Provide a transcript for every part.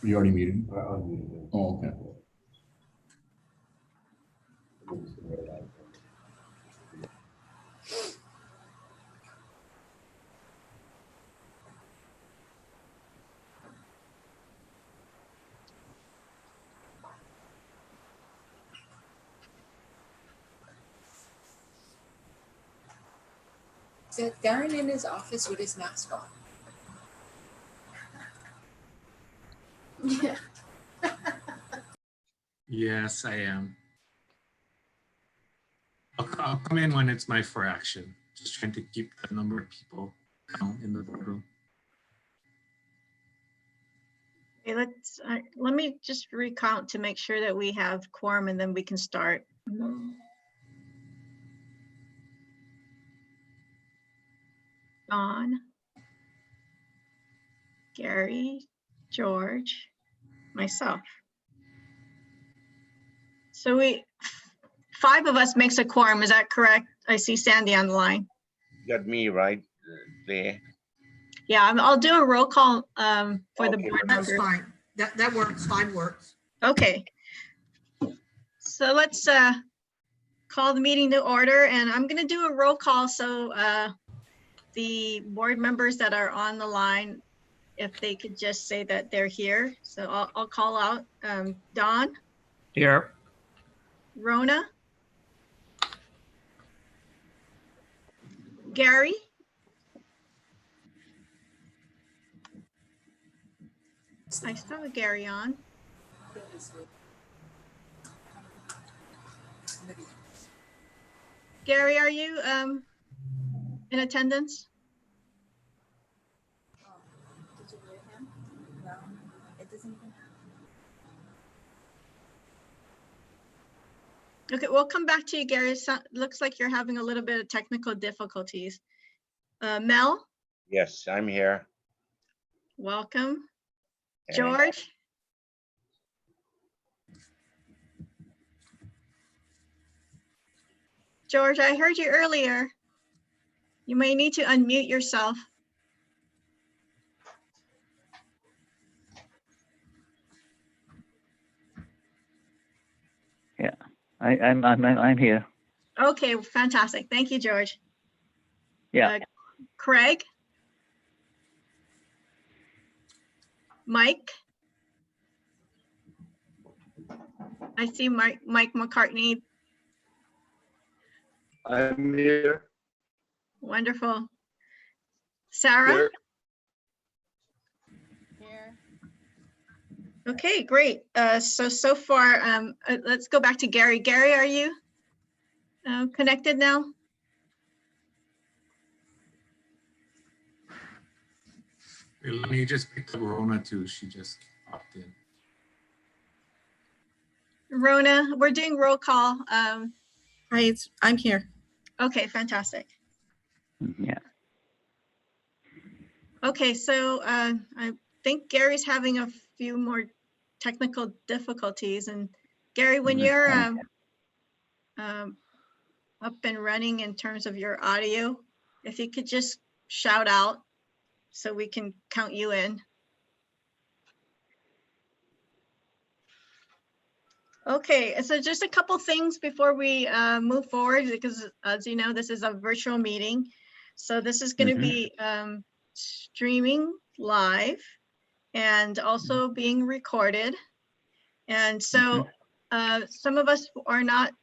You already muted? Unmuted. Oh, okay. Is Darren in his office with his mask on? Yeah. Yes, I am. I'll come in when it's my for action. Just trying to keep the number of people down in the boardroom. Okay, let me just recount to make sure that we have quorum and then we can start. Dawn, Gary, George, myself. So 5 of us makes a quorum, is that correct? I see Sandy on the line. You got me right there. Yeah, I'll do a roll call for the Okay, board That's members. fine. That works. 5 works. Okay. So let's call the meeting to order, and I'm going to do a roll call so the board members that are on the line, if they could just say that they're here. So I'll call out Don. Here. Rona. Gary. I saw Gary on. Gary, are you in attendance? Did you hear him? No, it doesn't even happen. Okay, we'll come back to you, Gary. Looks like you're having a little bit of technical difficulties. Mel, Yes, I'm here. welcome. Okay. George. George, I heard you earlier. You may need to unmute yourself. Yeah, I'm here. Okay, fantastic. Thank you, George. Yeah. Craig. Mike. I see Mike McCartney. I'm here. Wonderful. Sarah. Here. Okay, great. So far, let's go back to Gary. Gary, are you connected now? Let me just pick up Rona too. She just popped in. Rona, we're doing roll call. Hi, I'm here. Okay, fantastic. Yeah. Okay, so I think Gary's having a few more technical difficulties. And Gary, when you're up and running in terms of your audio, if you could just shout out so we can count you in. Okay, so just a couple things before we move forward, because as you know, this is a virtual meeting. So this is going to be streaming live and also being recorded. And so some of us are not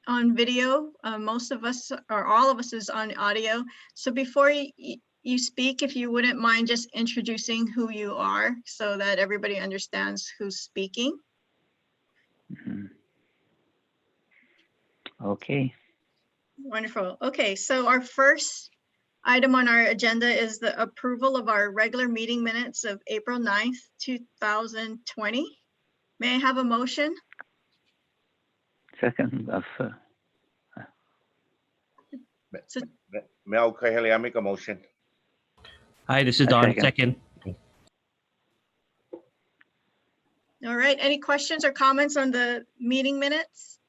on video. Most of us, or all of us, is on audio. So before you speak, if you wouldn't mind just introducing who you are so that everybody understands who's speaking. Okay. Wonderful. Okay, so our first item on our agenda is the approval of our regular meeting minutes of April 9th, 2020. May I have a motion? Second of Mel Cahill, I make a motion. Hi, this is Don. Second. All right, any questions or comments on the meeting minutes?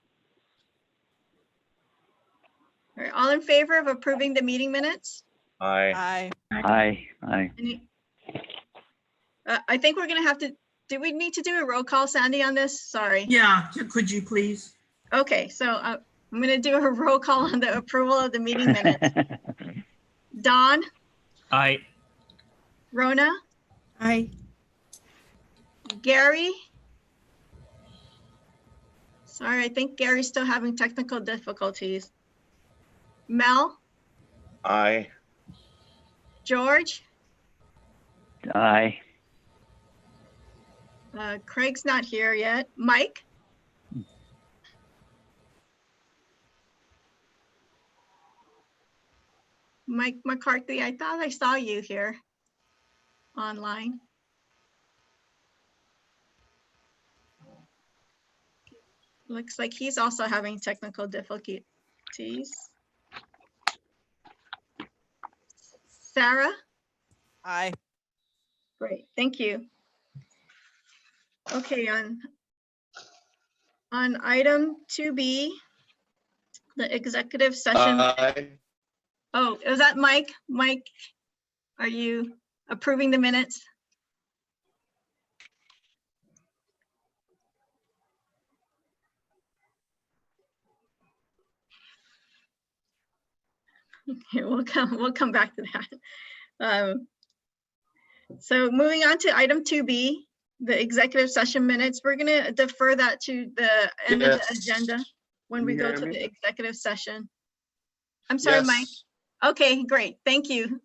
All right, all in favor of approving the meeting minutes? Aye. Aye. I think we're gonna have to do we need to do a roll call, Sandy, on this? Sorry. Yeah, could you please? Okay, so I'm going to do a roll call on the approval of the meeting minutes. Don, Aye. Rona, Aye. Gary. Sorry, I think Gary's still having technical difficulties. Mel, Aye. George, Aye. Craig's not here yet. Mike, Mike McCarthy, I thought I saw you here online. Looks like he's also having technical difficulties. Sarah? Aye. Great, thank you. Okay, on item 2B, the executive session. Aye. Oh, is that Mike? Mike, are you approving the minutes? Okay, we'll come back to that. So moving on to item 2B, the executive session minutes, we're gonna defer that to the end of the Yes. agenda when we Can you go hear to me? the executive session. I'm sorry, Mike. Yes, Okay, great, thank you.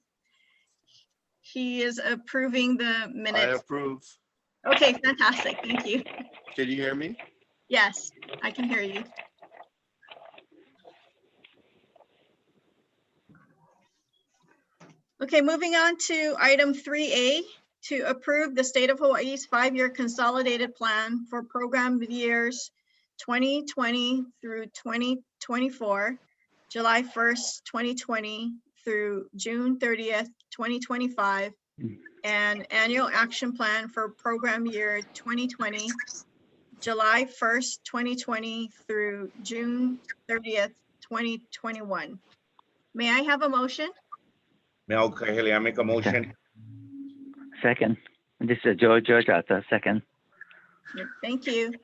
He is approving the I minutes. approve. Okay, fantastic, thank you. Can you hear me? Yes, I can hear you. Okay, moving on to item 3A, to approve the state of Hawaii's 5-year consolidated plan for program years 2020 through 2024, July 1st, 2020 through June 30th, 2025, and annual action plan for program year 2020, July 1st, 2020 through June 30th, 2021. May I have a motion? Mel Kahili, I make a motion. Second. This is George Arthur, second. Thank you.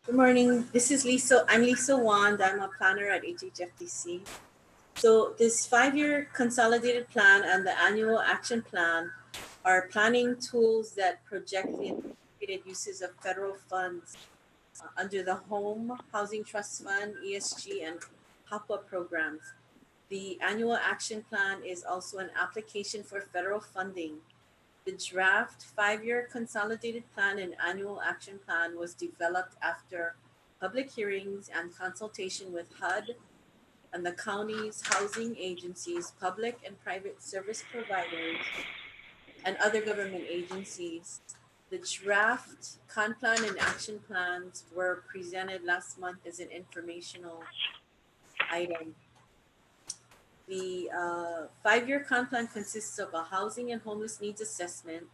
Good morning. This is Lisa. I'm Lisa Wand. I'm a planner at HHFDC. So this 5-year consolidated plan and the annual action plan are planning tools that project the anticipated uses of federal funds under the Home Housing Trust Fund, ESG, and HAPA programs. The annual action plan is also an application for federal funding. The draft 5-year consolidated plan and annual action plan was developed after public hearings and consultation with HUD and the county's housing agencies, public and private service providers, and other government agencies. The draft con plan and action plans were presented last month as an informational item. The 5-year con plan consists of a housing and homeless needs assessment,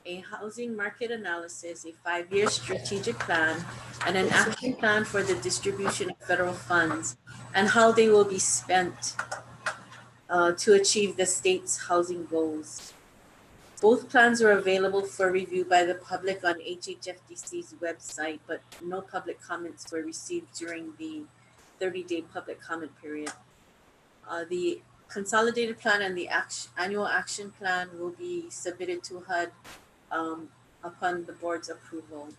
a housing market analysis, a 5-year strategic plan, and an action plan for the distribution of federal funds and how they will be spent to achieve the state's housing goals. Both plans are available for review by the public on HHFDC's website, but no public comments were received during the 30-day public comment period. The consolidated plan and the annual action plan will be submitted to HUD upon the board's approval.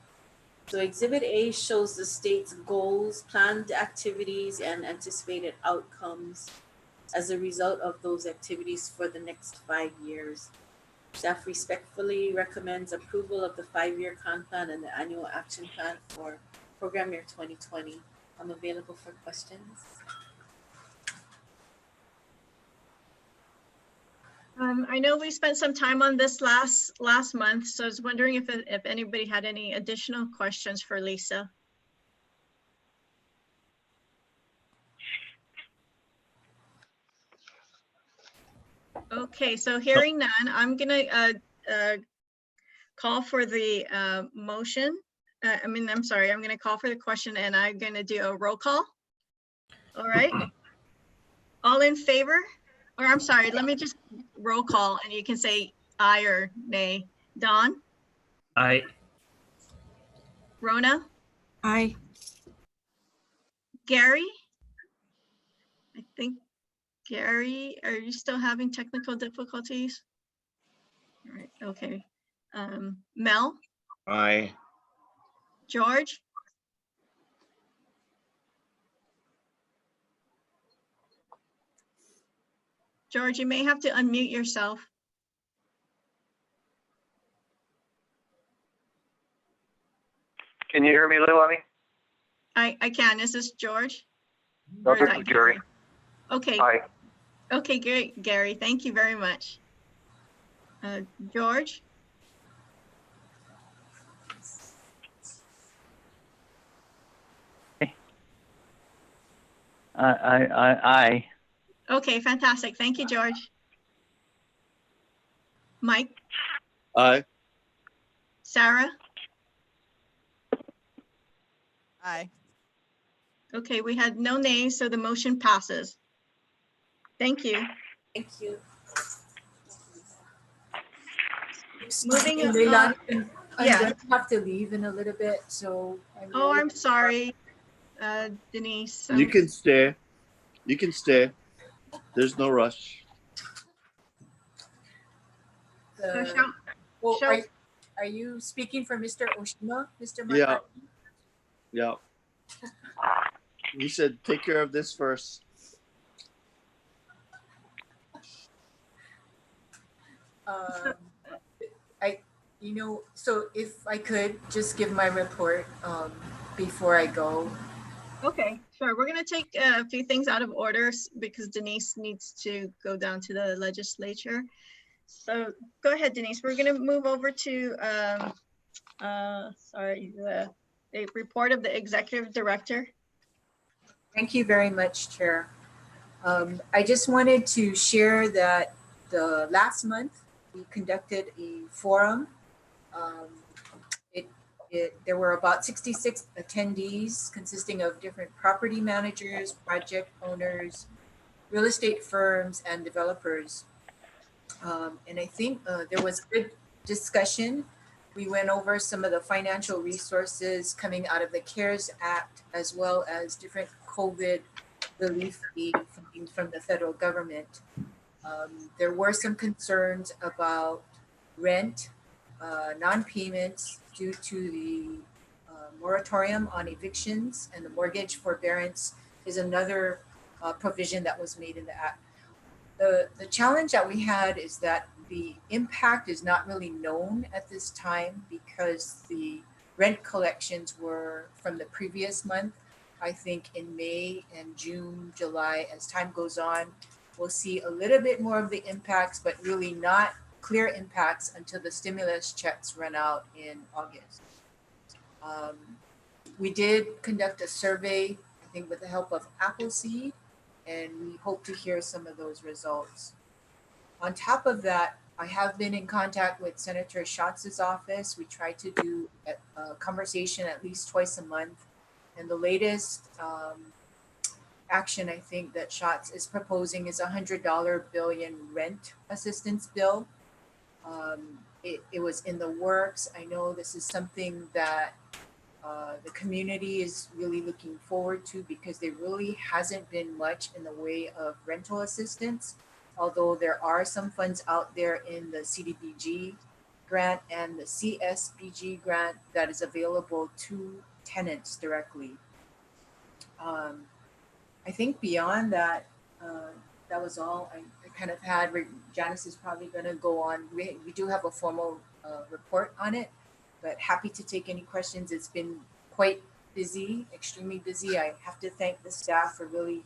So Exhibit A shows the state's goals, planned activities, and anticipated outcomes as a result of those activities for the next 5 years. Staff respectfully recommends approval of the 5-year con plan and the annual action plan for program year 2020. I'm available for questions. I know we spent some time on this last month, so I was wondering if anybody had any additional questions for Lisa. Okay, so hearing none, I'm gonna call for the motion. I'm sorry, I'm gonna call for the question and I'm gonna do a roll call. All right. All in favor? Or I'm sorry, let me just roll call and you can say aye or nay. Don, Aye. Rona, Aye. Gary? I think, Gary, are you still having technical difficulties? All right, okay. Mel, Aye. George? George, you may have to unmute yourself. Can you hear me, Leilani? I can. Is this George? Or is Okay, that Gary. Okay. Aye. Okay, great, Gary. Thank you very much. George? Aye. Okay, fantastic. Thank you, George. Mike? Aye. Sarah? Aye. Okay, we had no nays, so the motion passes. Thank you. Thank you. Moving And on. Leilani, I'm Yeah. going to have to leave in a little bit, so. Oh, I'm sorry, Denise. You can stay. You can stay. There's no rush. Well, shall- are you speaking for Mr. Oshima, Mr. Yeah. McCarthy? Yeah. He said, take care of this first. So if I could just give my report before I go. Okay, sure. We're going to take a few things out of order because Denise needs to go down to the legislature. So go ahead, Denise. We're going to move over to the report of the executive director. Thank you very much, Chair. I just wanted to share that the last month we conducted a forum. There were about 66 attendees consisting of different property managers, project owners, real estate firms, and developers. And I think there was good discussion. We went over some of the financial resources coming out of the CARES Act, as well as different COVID relief aid from the federal government. There were some concerns about rent, non-payments due to the moratorium on evictions, and the mortgage forbearance is another provision that was made in the act. The challenge that we had is that the impact is not really known at this time because the rent collections were from the previous month. I think in May and June, July, as time goes on, we'll see a little bit more of the impacts, but really not clear impacts until the stimulus checks run out in August. We did conduct a survey, I think with the help of Appleseed, and we hope to hear some of those results. On top of that, I have been in contact with Senator Schatz's office. We try to do a conversation at least twice a month. And the latest action I think that Schatz is proposing is $100 billion rent assistance bill. It was in the works. I know this is something that the community is really looking forward to because there really hasn't been much in the way of rental assistance, although there are some funds out there in the CDBG grant and the CSBG grant that is available to tenants directly. I think beyond that, that was all I kind of had. Janice is probably going to go on. We do have a formal report on it, but happy to take any questions. It's been quite busy, extremely busy. I have to thank the staff for really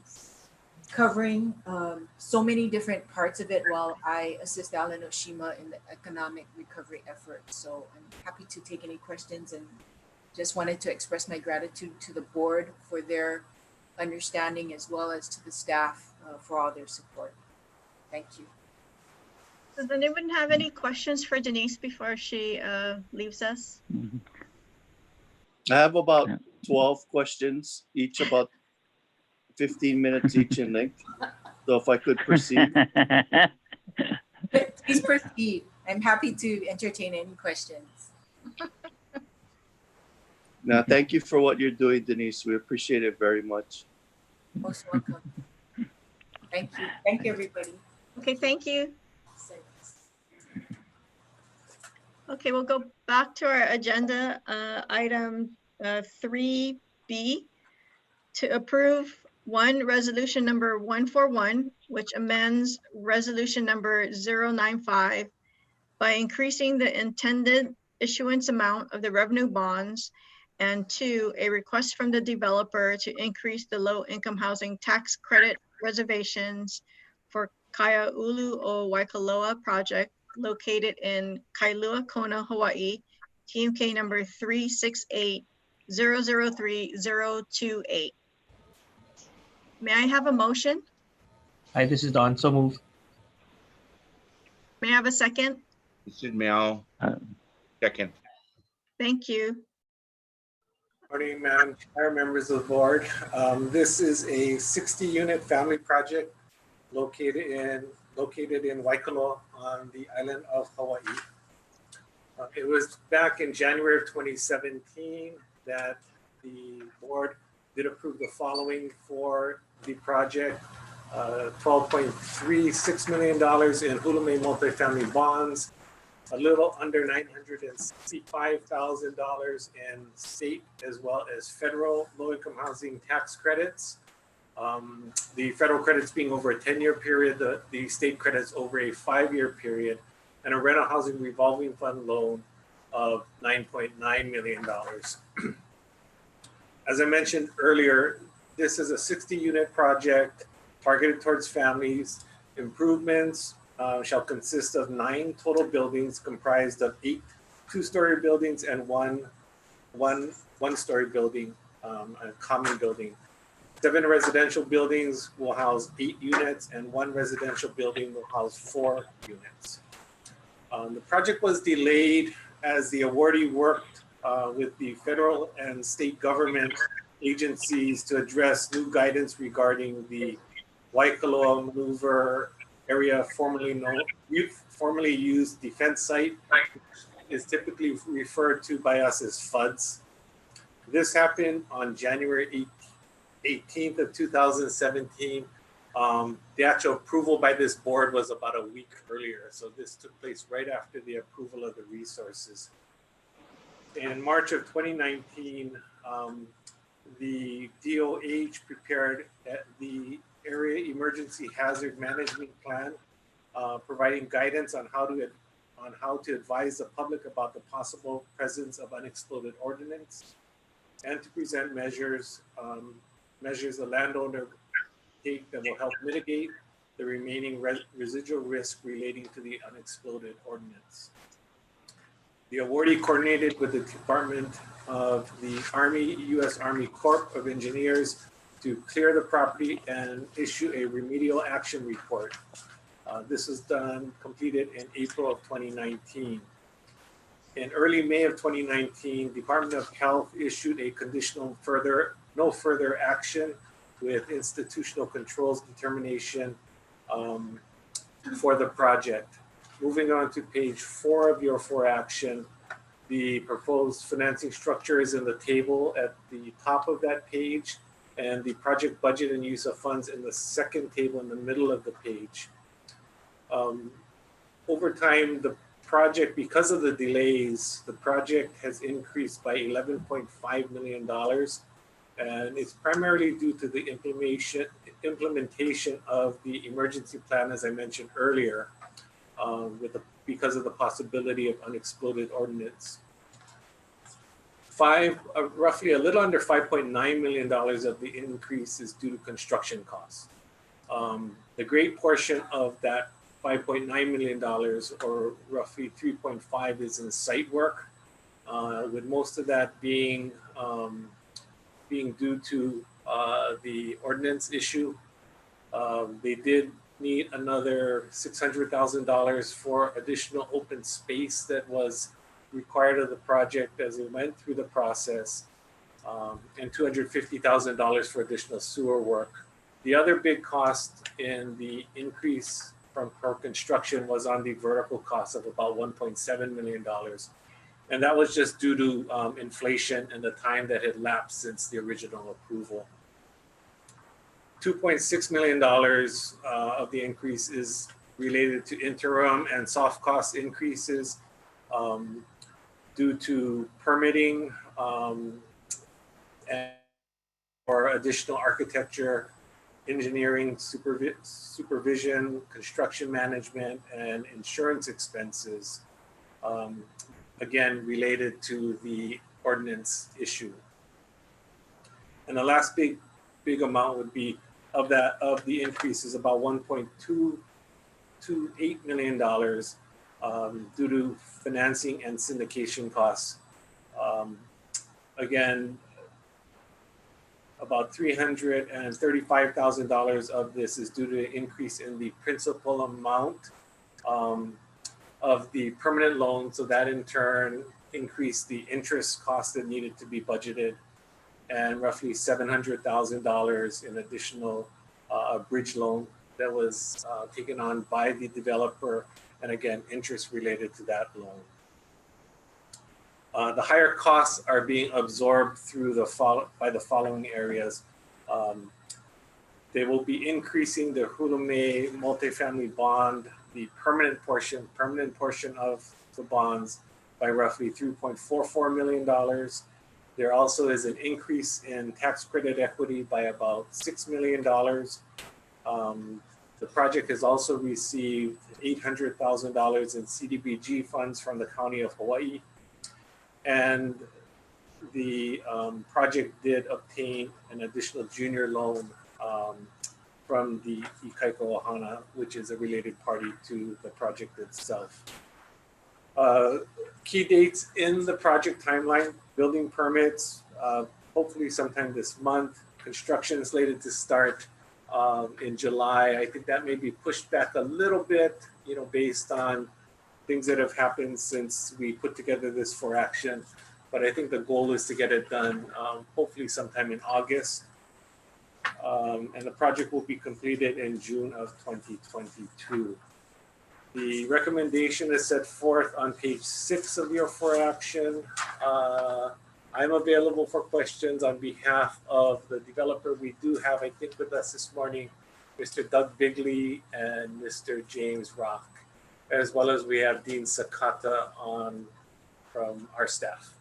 covering so many different parts of it while I assist Alan Oshima in the economic recovery effort. So I'm happy to take any questions and just wanted to express my gratitude to the board for their understanding as well as to the staff for all their support. Thank you. Does anyone have any questions for Denise before she leaves us? I have about 12 questions, each about 15 minutes each in length. So if I could proceed. Please proceed. I'm happy to entertain any questions. Now, thank you for what you're doing, Denise. We appreciate it very much. Most welcome. Thank you. Thank you, everybody. Okay, thank you. Okay, we'll go back to our agenda, item 3B, to approve resolution number 141, which amends resolution number 095 by increasing the intended issuance amount of the revenue bonds, and 2, a request from the developer to increase the low-income housing tax credit reservations for Kaiaulu o Waikoloa project located in Kailua Kona, Hawaii, TMK number 368-003-028. May I have a motion? Hi, this is Don. So move. May I have a second? This is Mel. Second. Thank you. Morning, Madam Chair, members of the board. This is a 60-unit family project located in Waikoloa on the island of Hawaii. It was back in January of 2017 that the board did approve the following for the project: $12.36 million in Hulume multifamily bonds, a little under $965,000 in state as well as federal low-income housing tax credits. The federal credits being over a 10-year period, the state credits over a 5-year period, and a rental housing revolving fund loan of $9.9 million. As I mentioned earlier, this is a 60-unit project targeted towards families. Improvements shall consist of 9 total buildings comprised of 8 two-story buildings and one one-story building, a common building. 7 residential buildings will house 8 units, and 1 residential building will house 4 units. The project was delayed as the awardee worked with the federal and state government agencies to address new guidance regarding the Waikoloa Maneuver area, formerly used defense site, is typically referred to by us as FUDs. This happened on January 18th of 2017. The actual approval by this board was about a week earlier. So this took place right after the approval of the resources. In March of 2019, the DOH prepared the Area Emergency Hazard Management Plan, providing guidance on how to advise the public about the possible presence of unexploded ordnance, and to present measures the landowner take that will help mitigate the remaining residual risk relating to the unexploded ordnance. The awardee coordinated with the Department of the Army, U.S. Army Corps of Engineers to clear the property and issue a remedial action report. This was completed in April of 2019. In early May of 2019, Department of Health issued a conditional no further action with institutional controls determination for the project. Moving on to page 4 of your 4 action, the proposed financing structure is in the table at the top of that page, and the project budget and use of funds in the second table in the middle of the page. Over time, the project, because of the delays, the project has increased by $11.5 million. And it's primarily due to the implementation of the emergency plan, as I mentioned earlier, because of the possibility of unexploded ordnance. Roughly a little under $5.9 million of the increase is due to construction costs. The great portion of that $5.9 million, or roughly 3.5, is in site work, with most of that being due to the ordinance issue. They did need another $600,000 for additional open space that was required of the project as it went through the process, and $250,000 for additional sewer work. The other big cost in the increase for construction was on the vertical cost of about $1.7 million. And that was just due to inflation and the time that had lapsed since the original approval. $2.6 million of the increase is related to interim and soft cost increases due to permitting and or additional architecture, engineering, supervision, construction management, and insurance expenses, again, related to the ordinance issue. And the last big amount would be of the increase is about $1.228 million due to financing and syndication costs. Again, about $335,000 of this is due to an increase in the principal amount of the permanent loan. So that in turn increased the interest cost that needed to be budgeted, and roughly $700,000 in additional bridge loan that was taken on by the developer, and again, interest related to that loan. The higher costs are being absorbed through by the following areas. They will be increasing the Hulume multifamily bond, the permanent portion of the bonds, by roughly $3.44 million. There also is an increase in tax credit equity by about $6 million. The project has also received $800,000 in CDBG funds from the County of Hawaii. And the project did obtain an additional junior loan from the Ikaiko Ohana, which is a related party to the project itself. Key dates in the project timeline: building permits, hopefully sometime this month. Construction is slated to start in July. I think that may be pushed back a little bit, based on things that have happened since we put together this for action. But I think the goal is to get it done hopefully sometime in August. And the project will be completed in June of 2022. The recommendation is set forth on page 6 of your for action. I'm available for questions on behalf of the developer. We do have, I think, with us this morning, Mr. Doug Bigley and Mr. James Rock, as well as we have Dean Sakata on from our staff.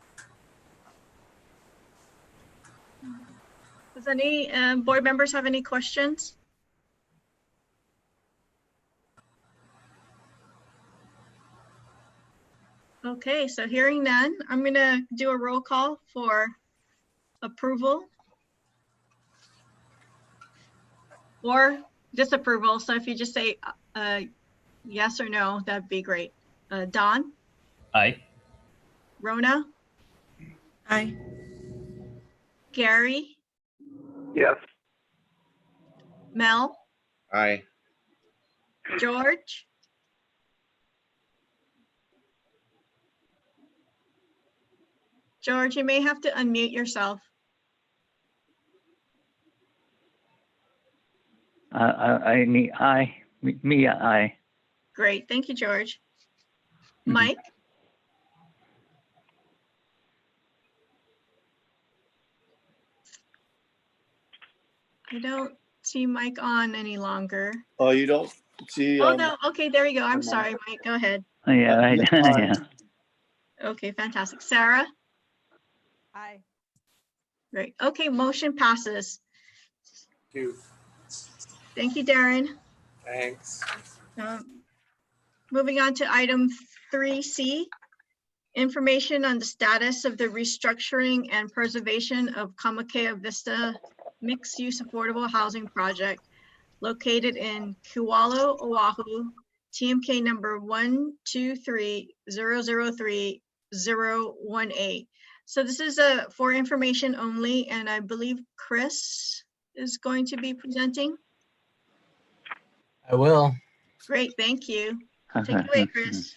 Does any board members have any questions? Okay, so hearing none, I'm gonna do a roll call for approval or disapproval. So if you just say yes or no, that'd be great. Don? Aye. Rona? Aye. Gary? Yes. Mel? Aye. George? George, you may have to unmute yourself. Aye. Mia, aye. Great, thank you, George. Mike? I don't see Mike on any longer. Oh, you don't see? Oh, no, okay, there you go. I'm sorry, Mike, go ahead. Yeah, yeah. Okay, fantastic. Sarah? Aye. Great, okay, motion passes. Thank you. Thank you, Darren. Thanks. Moving on to item 3C, information on the status of the restructuring and preservation of Kamakea Vista mixed-use affordable housing project located in Kualo, Oahu, TMK number 123003018. So this is for information only, and I believe Chris is going to be presenting. I will. Great, thank you. Take it away, Chris.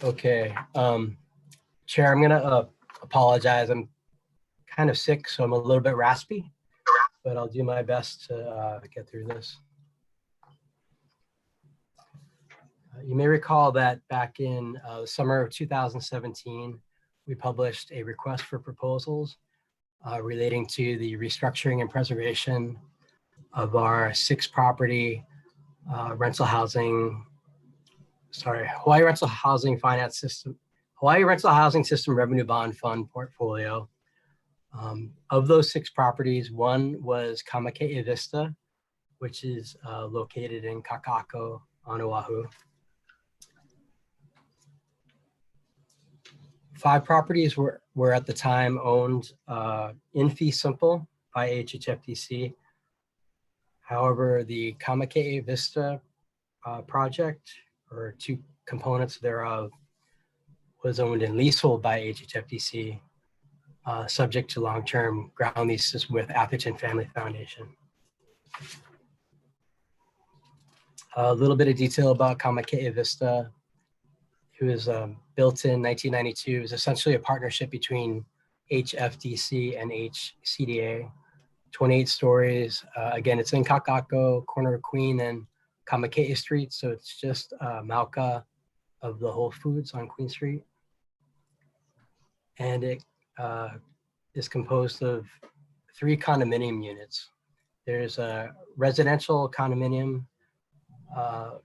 Okay. Chair, I'm gonna apologize. I'm kind of sick, so I'm a little bit raspy, but I'll do my best to get through this. You may recall that back in the summer of 2017, we published a request for proposals relating to the restructuring and preservation of our 6-property Hawaii Rental Housing Finance System, Hawaii Rental Housing System Revenue Bond Fund portfolio. Of those 6 properties, one was Kamake'e Vista, which is located in Kaka'ako on Oahu. 5 properties were at the time owned in fee simple by HHFDC. However, the Kamake'e Vista project, or 2 components thereof, was owned in leasehold by HHFDC, subject to long-term ground leases with Atherton Family Foundation. A little bit of detail about Kamake'e Vista. It was built in 1992. It was essentially a partnership between HFDC and HCDA. 28 stories. Again, it's in Kaka'ako, corner of Queen and Kamake'e Street. So it's just Mauka of the Whole Foods on Queen Street. And it is composed of 3 condominium units. There's a residential condominium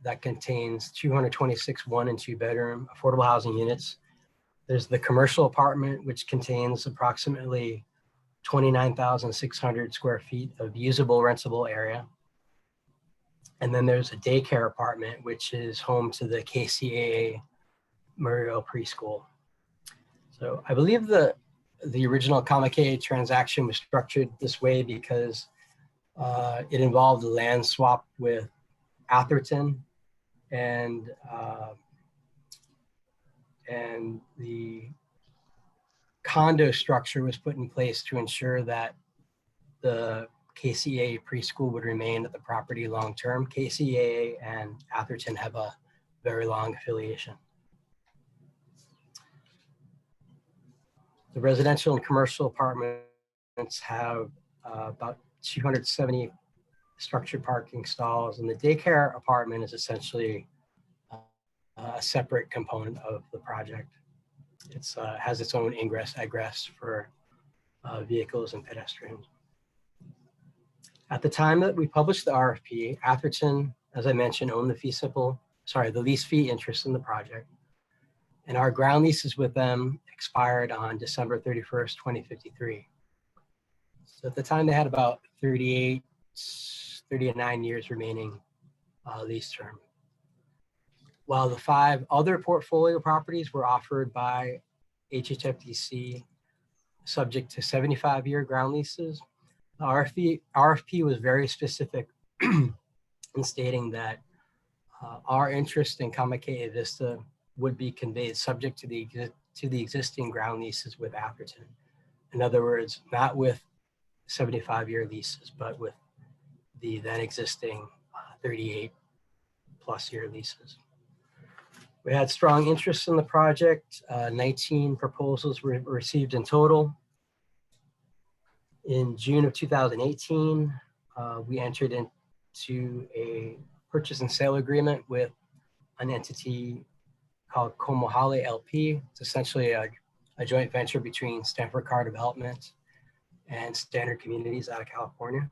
that contains 226 1- and 2-bedroom affordable housing units. There's the commercial apartment, which contains approximately 29,600 square feet of usable rentable area. And then there's a daycare apartment, which is home to the KCAA Muriel Preschool. So I believe the original Kamake'e transaction was structured this way because it involved a land swap with Atherton, and the condo structure was put in place to ensure that the KCAA preschool would remain at the property long term. KCAA and Atherton have a very long affiliation. The residential and commercial apartments have about 270 structured parking stalls, and the daycare apartment is essentially a separate component of the project. It has its own ingress, egress for vehicles and pedestrians. At the time that we published the RFP, Atherton, as I mentioned, owned the lease fee interest in the project. And our ground leases with them expired on December 31st, 2053. So at the time they had about 39 years remaining lease term. While the 5 other portfolio properties were offered by HHFDC subject to 75-year ground leases, the RFP was very specific in stating that our interest in Kamake'e Vista would be conveyed subject to the existing ground leases with Atherton. In other words, not with 75-year leases, but with the then existing 38+ year leases. We had strong interest in the project. 19 proposals were received in total. In June of 2018, we entered into a purchase and sale agreement with an entity called Komohale LP. It's essentially a joint venture between Stanford Car Development and Standard Communities out of California.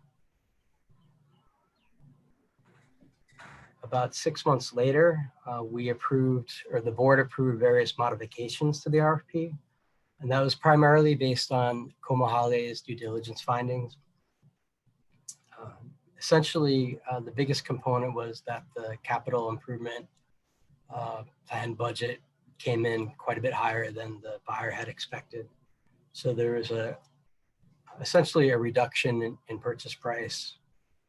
About 6 months later, the board approved various modifications to the RFP. And that was primarily based on Komohale's due diligence findings. Essentially, the biggest component was that the capital improvement plan budget came in quite a bit higher than the buyer had expected. So there was essentially a reduction in purchase price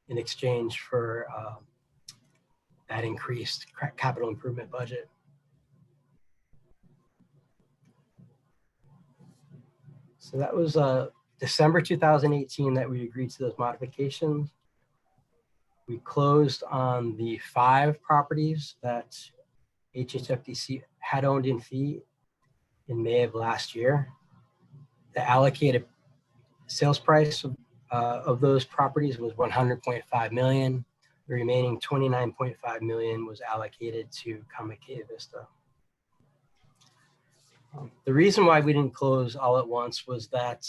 in exchange for that increased capital improvement budget. So that was December 2018 that we agreed to those modifications. We closed on the 5 properties that HHFDC had owned in fee in May of last year. The allocated sales price of those properties was 100.5 million. The remaining 29.5 million was allocated to Kamakea Vista. The reason why we didn't close all at once was that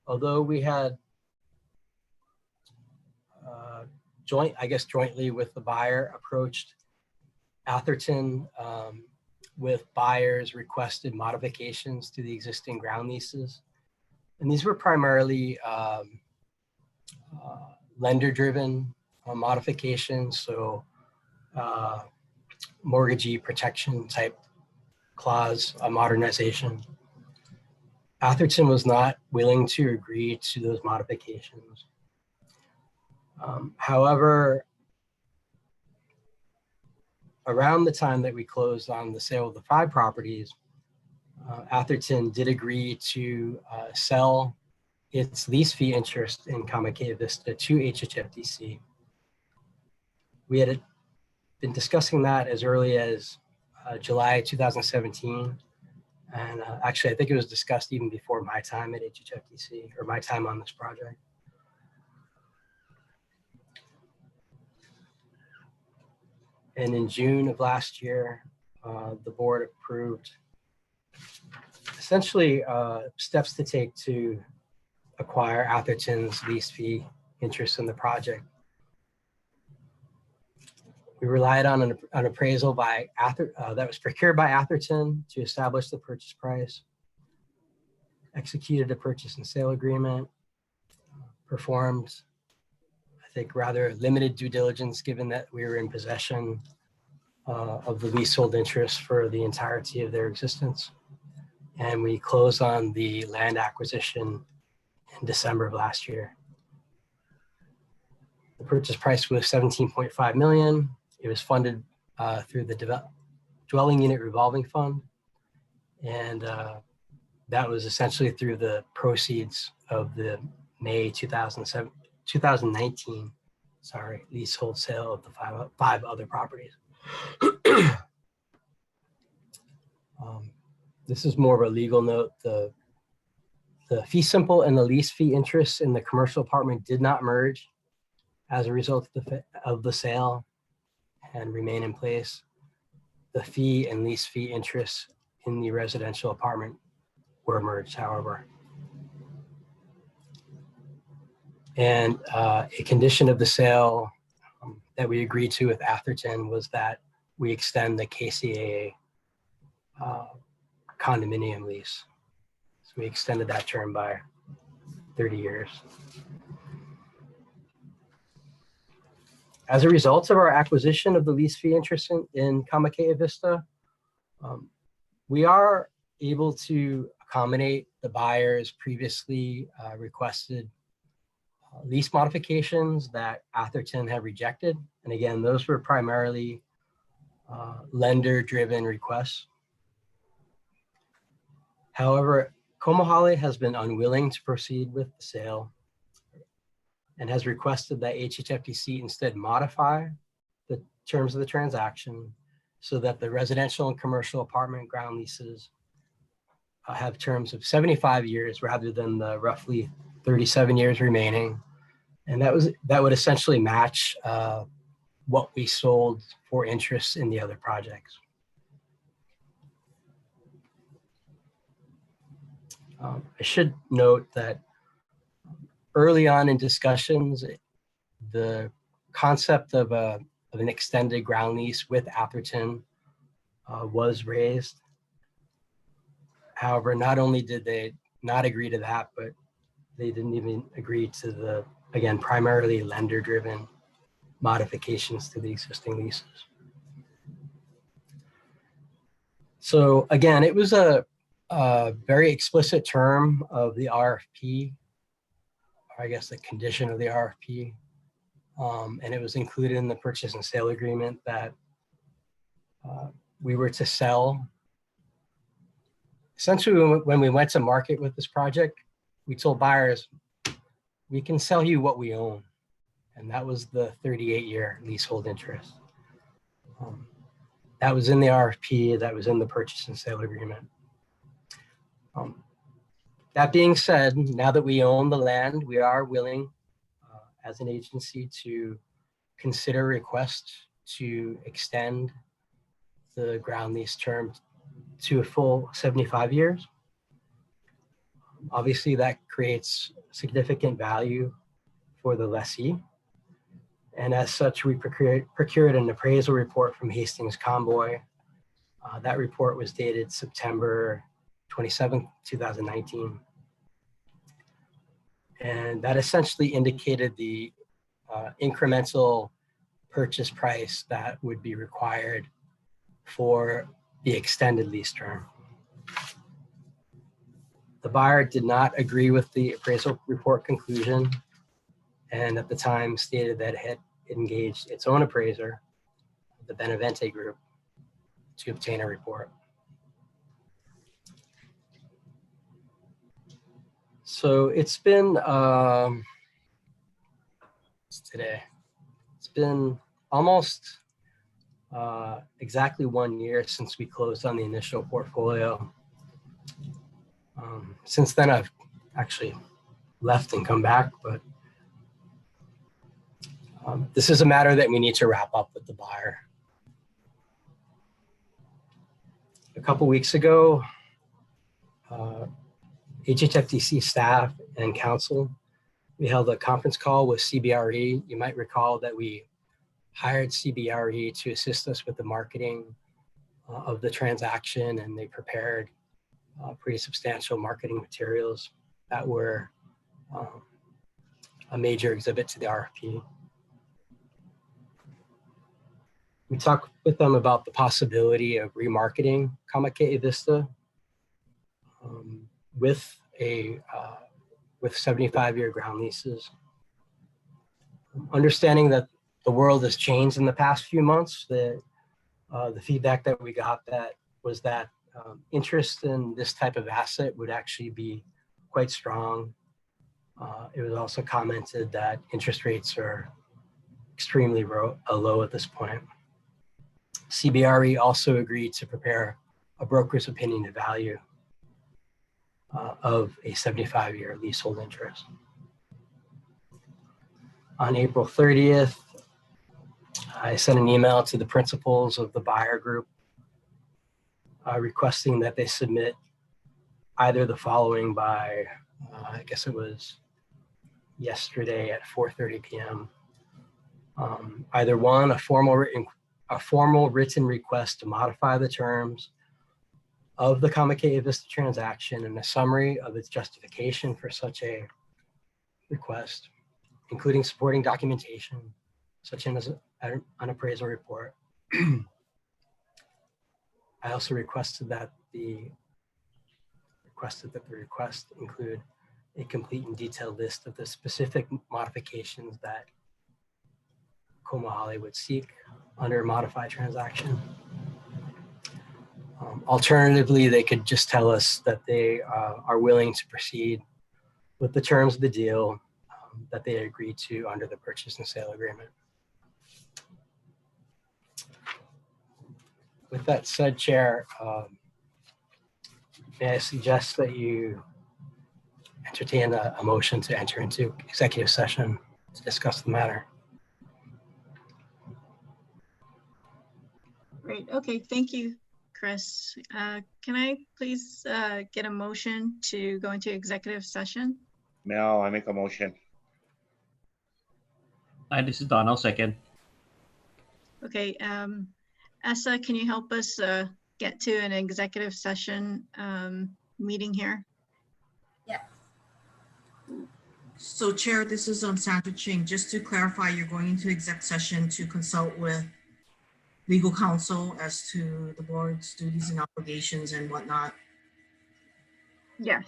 although we had jointly with the buyer approached Atherton with buyers requested modifications to the existing ground leases. And these were primarily lender-driven modifications, so mortgagee protection type clause, modernization. Atherton was not willing to agree to those modifications. However, around the time that we closed on the sale of the 5 properties, Atherton did agree to sell its lease fee interest in Kamakea Vista to HHFDC. We had been discussing that as early as July 2017. And actually, I think it was discussed even before my time at HHFDC or my time on this project. And in June of last year, the board approved essentially steps to take to acquire Atherton's lease fee interest in the project. We relied on an appraisal by that was procured by Atherton to establish the purchase price, executed a purchase and sale agreement, performed, I think, rather limited due diligence given that we were in possession of the leasehold interest for the entirety of their existence. And we closed on the land acquisition in December of last year. The purchase price was 17.5 million. It was funded through the dwelling unit revolving fund. And that was essentially through the proceeds of the May 2019 leasehold sale of the five other properties. This is more of a legal note. The fee simple and the lease fee interests in the commercial apartment did not merge as a result of the sale and remain in place. The fee and lease fee interests in the residential apartment were merged, however. And a condition of the sale that we agreed to with Atherton was that we extend the KCAA condominium lease. So we extended that term by 30 years. As a result of our acquisition of the lease fee interest in Kamakea Vista, we are able to accommodate the buyer's previously requested lease modifications that Atherton had rejected. And again, those were primarily lender-driven requests. However, Komohale has been unwilling to proceed with the sale and has requested that HHFDC instead modify the terms of the transaction so that the residential and commercial apartment ground leases have terms of 75 years rather than the roughly 37 years remaining. And that would essentially match what we sold for interest in the other projects. I should note that early on in discussions, the concept of an extended ground lease with Atherton was raised. However, not only did they not agree to that, but they didn't even agree to the, again, primarily lender-driven modifications to the existing leases. So again, it was a very explicit term of the RFP, or I guess the condition of the RFP, and it was included in the purchase and sale agreement that we were to sell. Essentially, when we went to market with this project, we told buyers, we can sell you what we own. And that was the 38-year leasehold interest. That was in the RFP, that was in the purchase and sale agreement. That being said, now that we own the land, we are willing as an agency to consider requests to extend the ground lease term to a full 75 years. Obviously, that creates significant value for the lessee. And as such, we procured an appraisal report from Hastings Convoy. That report was dated September 27th, 2019. And that essentially indicated the incremental purchase price that would be required for the extended lease term. The buyer did not agree with the appraisal report conclusion, and at the time stated that it had engaged its own appraiser, the Benavente Group, to obtain a report. So it's been, today, it's been almost exactly 1 year since we closed on the initial portfolio. Since then, I've actually left and come back, but this is a matter that we need to wrap up with the buyer. A couple weeks ago, HHFDC staff and council, we held a conference call with CBRE. You might recall that we hired CBRE to assist us with the marketing of the transaction, and they prepared pretty substantial marketing materials that were a major exhibit to the RFP. We talked with them about the possibility of remarketing Kamakei Vista with 75-year ground leases. Understanding that the world has changed in the past few months, the feedback that we got was that interest in this type of asset would actually be quite strong. It was also commented that interest rates are extremely low at this point. CBRE also agreed to prepare a broker's opinion of value of a 75-year leasehold interest. On April 30th, I sent an email to the principals of the buyer group requesting that they submit either the following by, I guess it was yesterday at 4:30 p.m. Either one, a formal written request to modify the terms of the Kamakei Vista transaction and a summary of its justification for such a request, including supporting documentation, such as an appraisal report. I also requested that the request include a complete and detailed list of the specific modifications that Komahale would seek under a modified transaction. Alternatively, they could just tell us that they are willing to proceed with the terms of the deal that they agreed to under the purchase and sale agreement. With that said, Chair, may I suggest that you entertain a motion to enter into executive session to discuss the matter? Great. Okay. Thank you, Chris. Can I please get a motion to go into executive session? Mel, I make a motion. Hi, this is Don. I'll second. Okay. Essa, can you help us get to an executive session meeting here? Yeah. So Chair, this is Sandra Ching. Just to clarify, you're going into exec session to consult with legal counsel as to the board's duties and obligations and whatnot. Yes.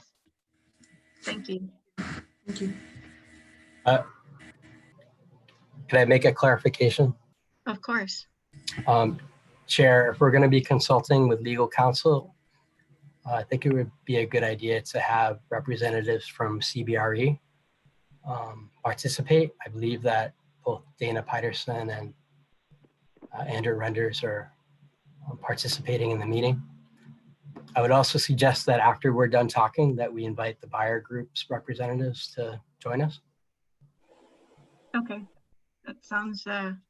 Thank you. Thank you. Can I make a clarification? Of course. Chair, if we're going to be consulting with legal counsel, I think it would be a good idea to have representatives from CBRE participate. I believe that both Dana Peterson and Andrew Renders are participating in the meeting. I would also suggest that after we're done talking, that we invite the buyer group's representatives to join us. Okay, that sounds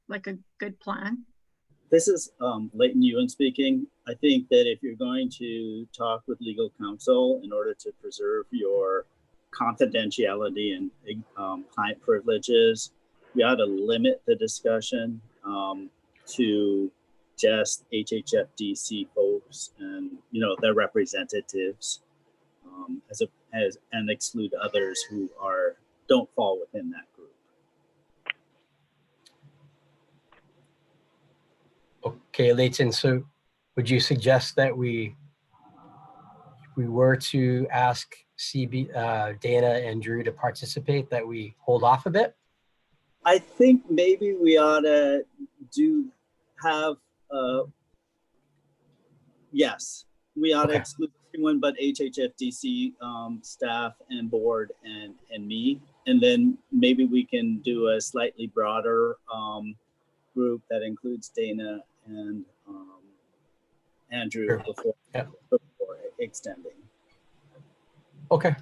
like a good plan. This is Leighton Ewan speaking. I think that if you're going to talk with legal counsel in order to preserve your confidentiality and client privileges, we ought to limit the discussion to just HHFDC folks and their representatives, and exclude others who don't fall within that group. Okay, Leighton, so would you suggest that if we were to ask Dana and Drew to participate, that we hold off a bit? I think maybe we ought to yes, we ought to exclude everyone but HHFDC staff and board and me. And then maybe we can do a slightly broader group that includes Dana and Andrew before extending. Okay.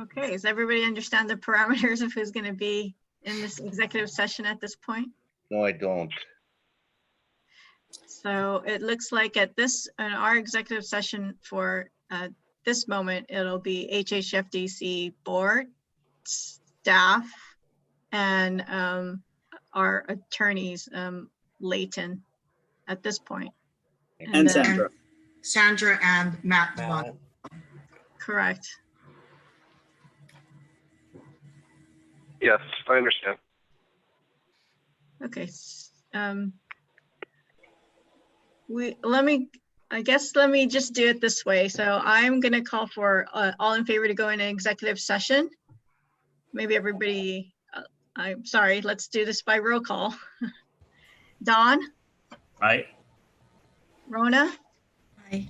Okay, does everybody understand the parameters of who's going to be in this executive session at this point? No, I don't. So it looks like in our executive session for this moment, it'll be HHFDC board, staff, and our attorneys, Leighton, at this point. And Sandra. Sandra and Matt. Correct. Yes, I understand. Okay. Let me just do it this way. So I'm going to call for all in favor to go into executive session. Maybe everybody, I'm sorry, let's do this by roll call. Don? Aye. Rona? Aye.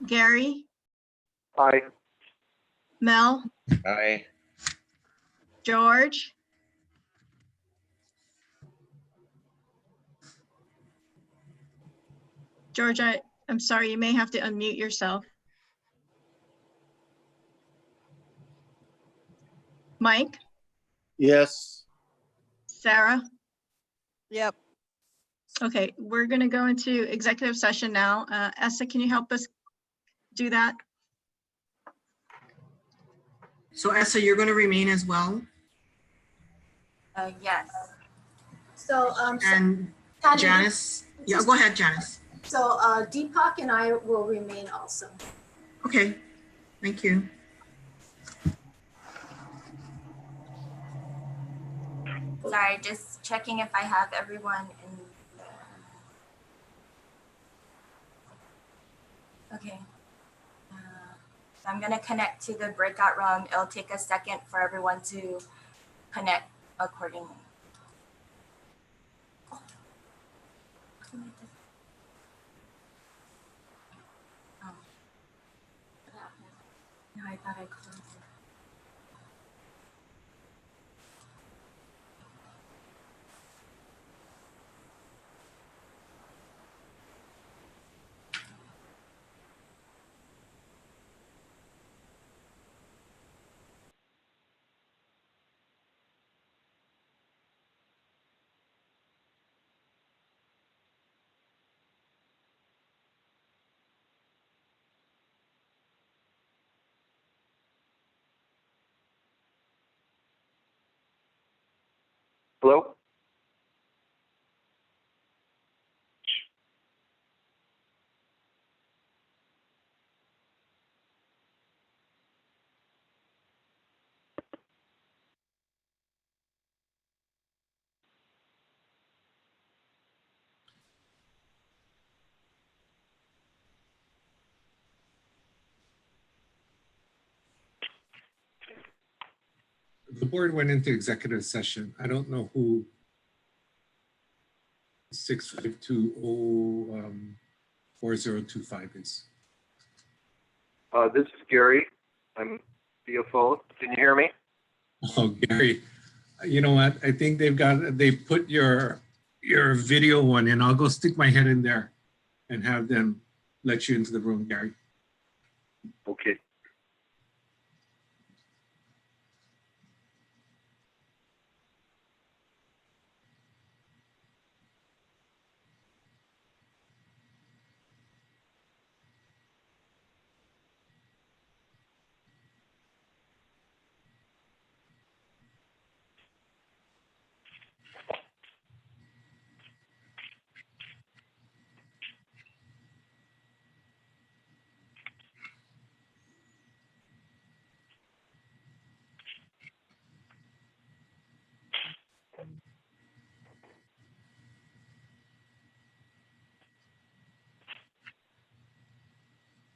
Gary? Aye. Mel? Aye. George? George, I'm sorry, you may have to unmute yourself. Mike? Yes. Sarah? Yep. Okay, we're going to go into executive session now. Essa, can you help us do that? So Essa, you're going to remain as well? Yes. So, And Sandy, Janice? Yeah, go ahead, Janice. So Deepak and I will remain also. Okay, thank you. Sorry, just checking if I have everyone in the... Okay. So I'm going to connect to the breakout room. It'll take a second for everyone to connect accordingly. No, I thought I closed it. Hello? The board went into executive session. I don't know who 65204025 is. This is Gary. I'm CFO. Can you hear me? Oh, Gary, you know what? I think they put your video one in. I'll go stick my head in there and have them let you into the room, Gary. Okay.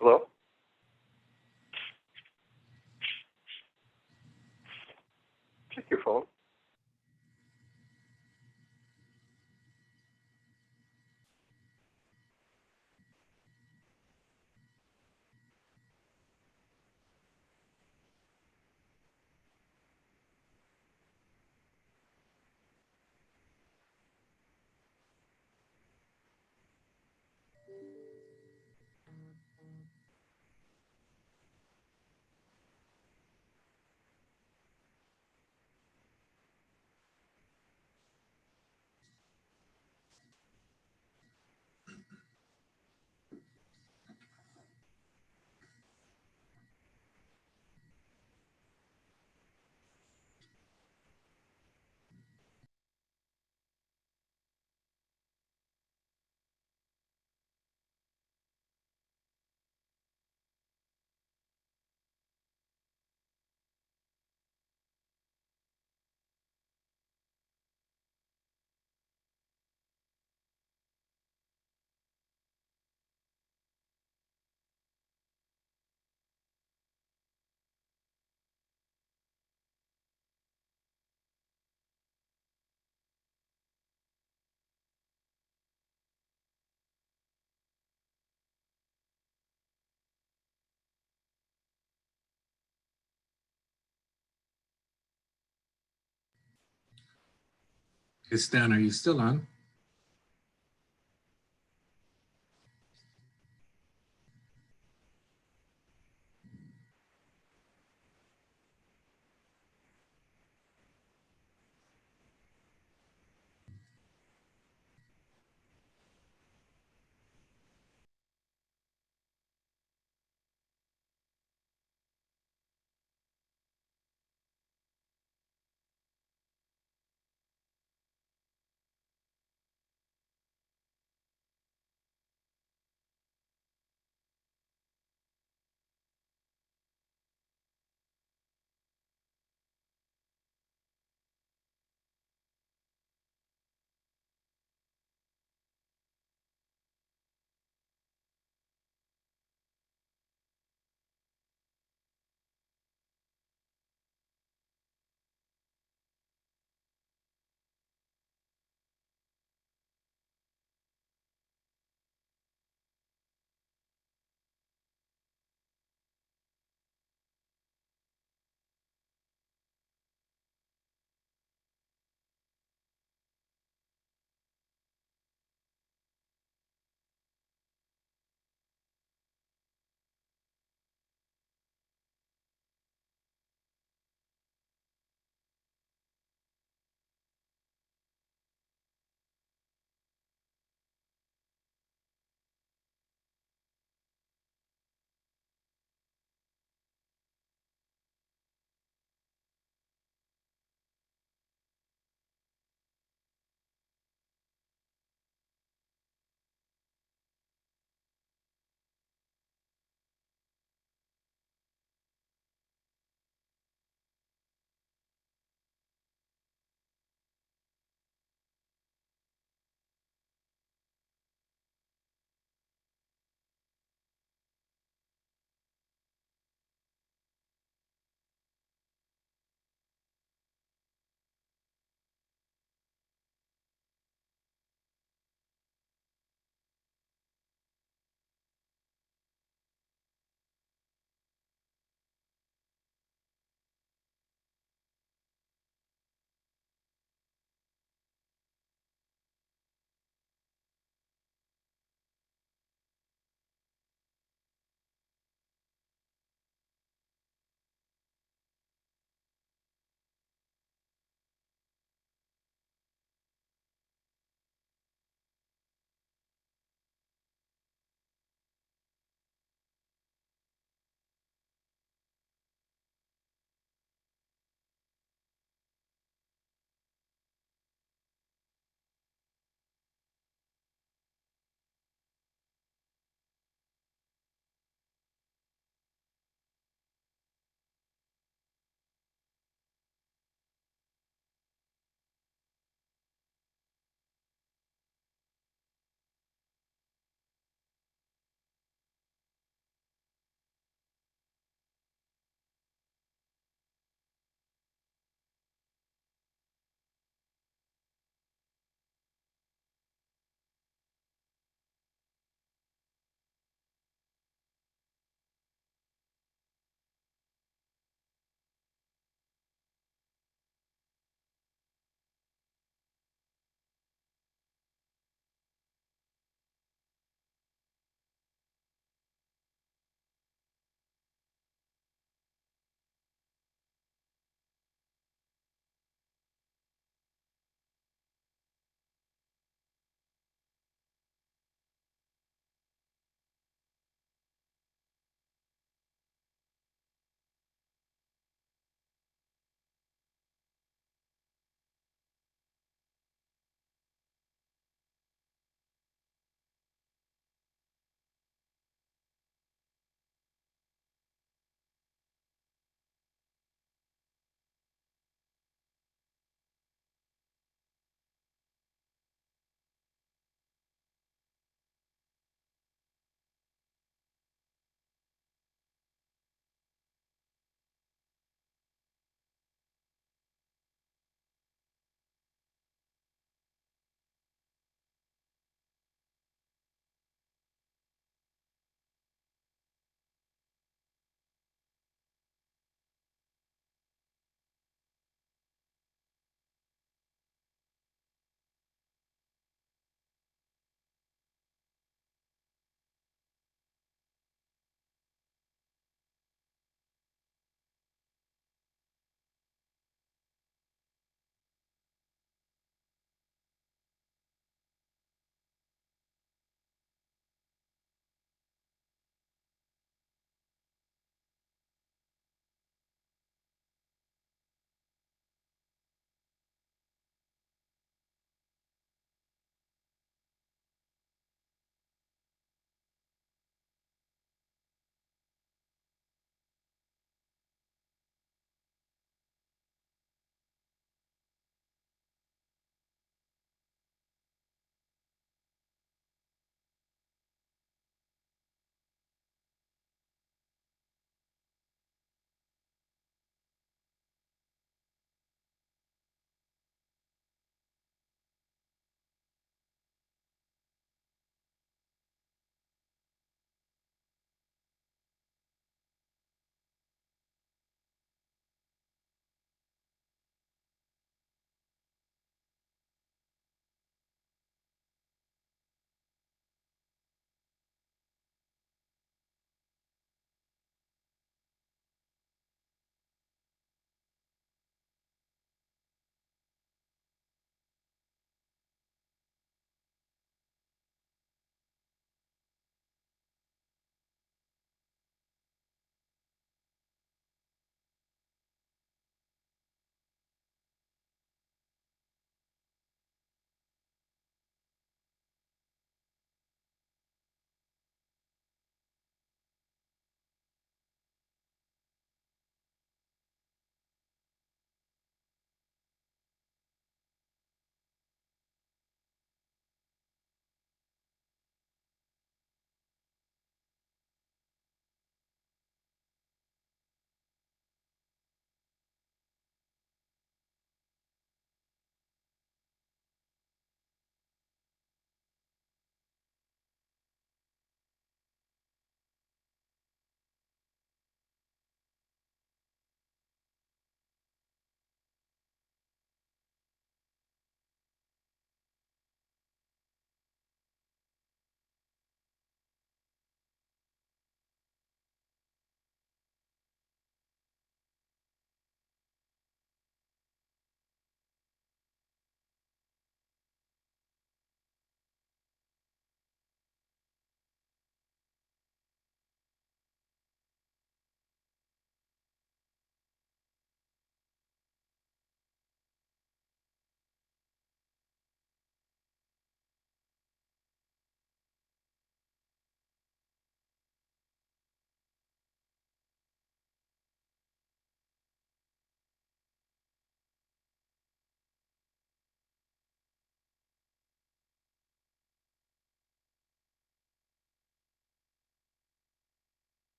Hello? Check your phone. Hey, Stan, are you still on?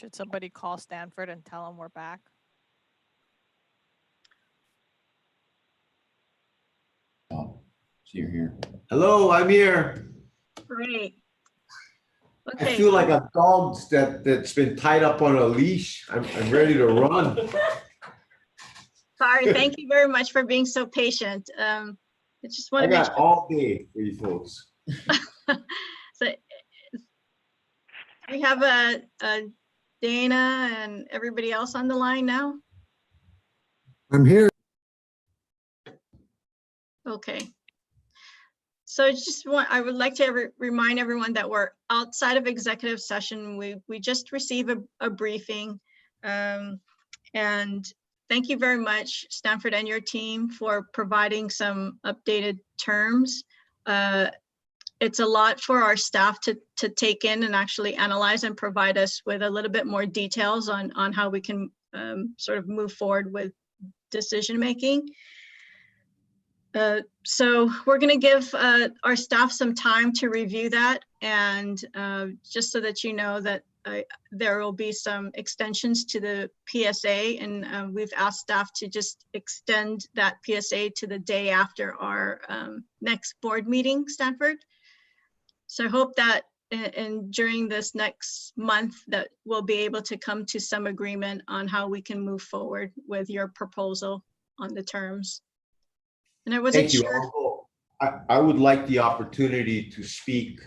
Should somebody call Stanford and tell them we're back? Oh, so you're here. Hello, I'm here. Great. I Okay. feel like a dog that's been tied up on a leash. I'm ready to run. Sorry, thank you very much for being so patient. I just want I to make got all day for you folks. So we have a Dana and everybody else on the line now. I'm here. Okay. So I would like to remind everyone that we're outside of executive session. We just received a briefing. And thank you very much, Stanford and your team, for providing some updated terms. It's a lot for our staff to take in and actually analyze and provide us with a little bit more details on how we can sort of move forward with decision making. So we're going to give our staff some time to review that, and just so that you know that there will be some extensions to the PSA, and we've asked staff to just extend that PSA to the day after our next board meeting, Stanford. So I hope that during this next month that we'll be able to come to some agreement on how we can move forward with your proposal on the terms. And I wasn't Thank you. sure. Although I would like the opportunity to speak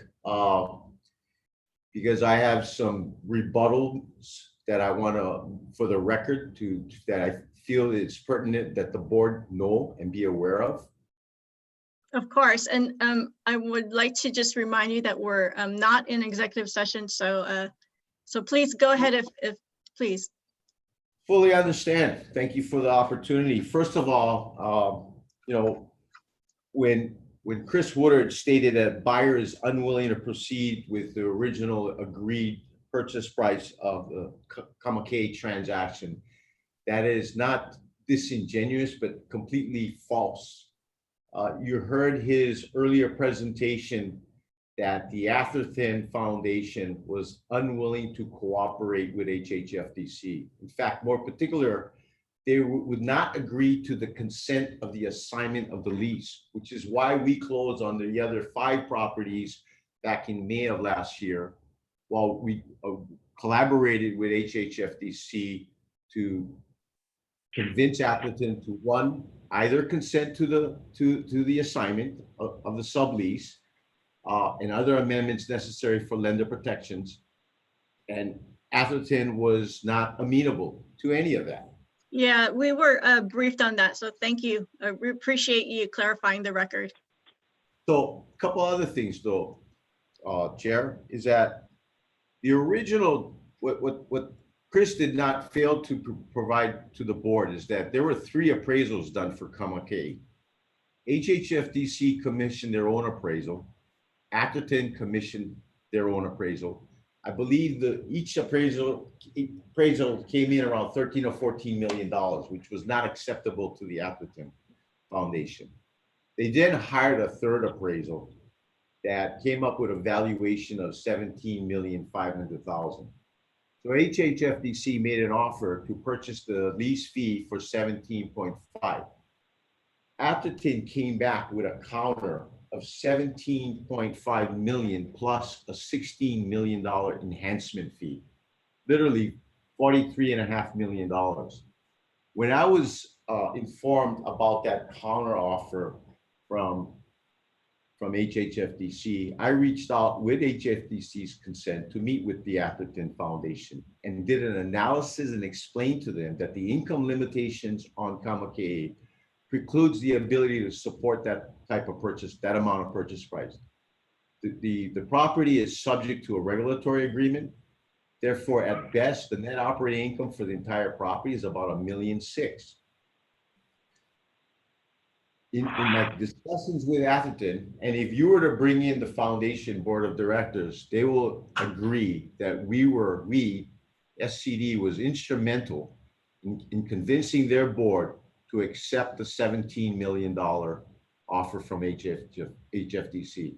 because I have some rebuttals that I want to, for the record, that I feel it's pertinent that the board know and be aware of. Of course, and I would like to just remind you that we're not in executive session, so so please go ahead if please. Fully understand. Thank you for the opportunity. First of all, you know, when Chris Woodard stated that buyer is unwilling to proceed with the original agreed purchase price of the Kamakei transaction, that is not disingenuous, but completely false. You heard his earlier presentation that the Atherton Foundation was unwilling to cooperate with HHFDC. In fact, more particular, they would not agree to the consent of the assignment of the lease, which is why we closed on the other 5 properties back in May of last year, while we collaborated with HHFDC to convince Atherton to, one, either consent to the assignment of the sublease and other amendments necessary for lender protections. And Atherton was not amenable to any of that. Yeah, we were briefed on that, so thank you. We appreciate you clarifying the record. So a couple other things though, Chair, is that the original, what Chris did not fail to provide to the board is that there were 3 appraisals done for Kamakei. HHFDC commissioned their own appraisal. Atherton commissioned their own appraisal. I believe each appraisal came in around $13 or $14 million, which was not acceptable to the Atherton Foundation. They then hired a 3rd appraisal that came up with a valuation of $17,500,000. So HHFDC made an offer to purchase the lease fee for $17.5. Atherton came back with a counter of $17.5 million plus a $16 million enhancement fee, literally $43.5 million. When I was informed about that counter offer from HHFDC, I reached out with HHFDC's consent to meet with the Atherton Foundation and did an analysis and explained to them that the income limitations on Kamakei precludes the ability to support that type of purchase, that amount of purchase price. The property is subject to a regulatory agreement. Therefore, at best, the net operating income for the entire property is about $1.6 million. In my discussions with Atherton, and if you were to bring in the foundation board of directors, they will agree that SCD was instrumental in convincing their board to accept the $17 million offer from HFDC.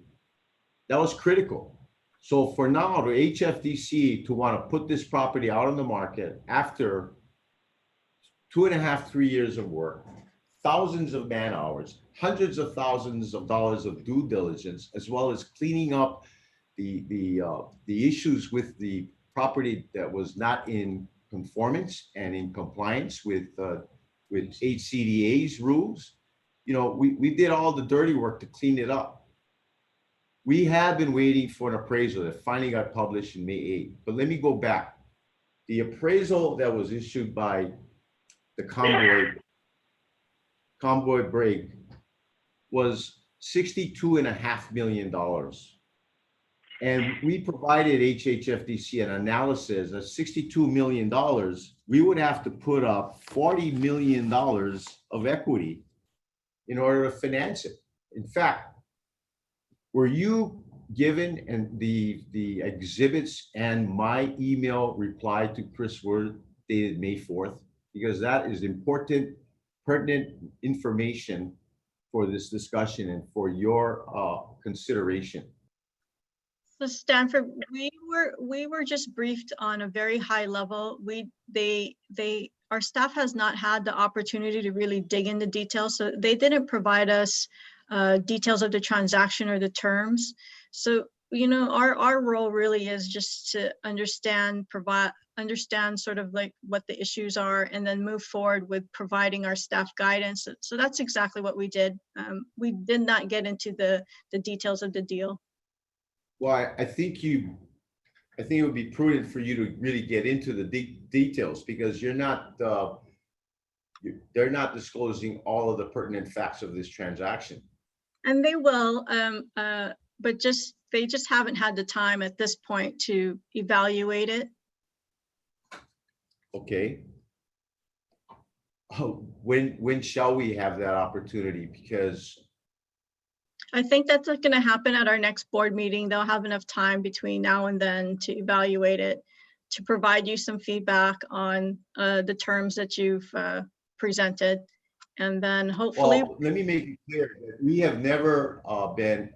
That was critical So for now, the HFDC to want to put this property out on the market after 2.5, 3 years of work, thousands of man hours, hundreds of thousands of dollars of due diligence, as well as cleaning up the issues with the property that was not in conformance and in compliance with HCDA's rules. You know, we did all the dirty work to clean it up. We have been waiting for an appraisal that finally got published in May 8th. But let me go back. The appraisal that was issued by the Convoy Brig was $62.5 million. And we provided HHFDC an analysis of $62 million. We would have to put up $40 million of equity in order to finance it. In fact, were you given the exhibits and my email reply to Chris Word dated May 4th? Because that is important, pertinent information for this discussion and for your consideration. So Stanford, we were just briefed on a very high level. Our staff has not had the opportunity to really dig into details, so they didn't provide us details of the transaction or the terms. So, you know, our role really is just to understand sort of like what the issues are and then move forward with providing our staff guidance. So that's exactly what we did. We did not get into the details of the deal. Well, I think it would be prudent for you to really get into the details because you're not, they're not disclosing all of the pertinent facts of this transaction. And they will, but they just haven't had the time at this point to evaluate it. Okay. Oh, when shall we have that opportunity? Because I think that's going to happen at our next board meeting. They'll have enough time between now and then to evaluate it, to provide you some feedback on the terms that you've presented. And then hopefully. Well, let me make it clear that we have never been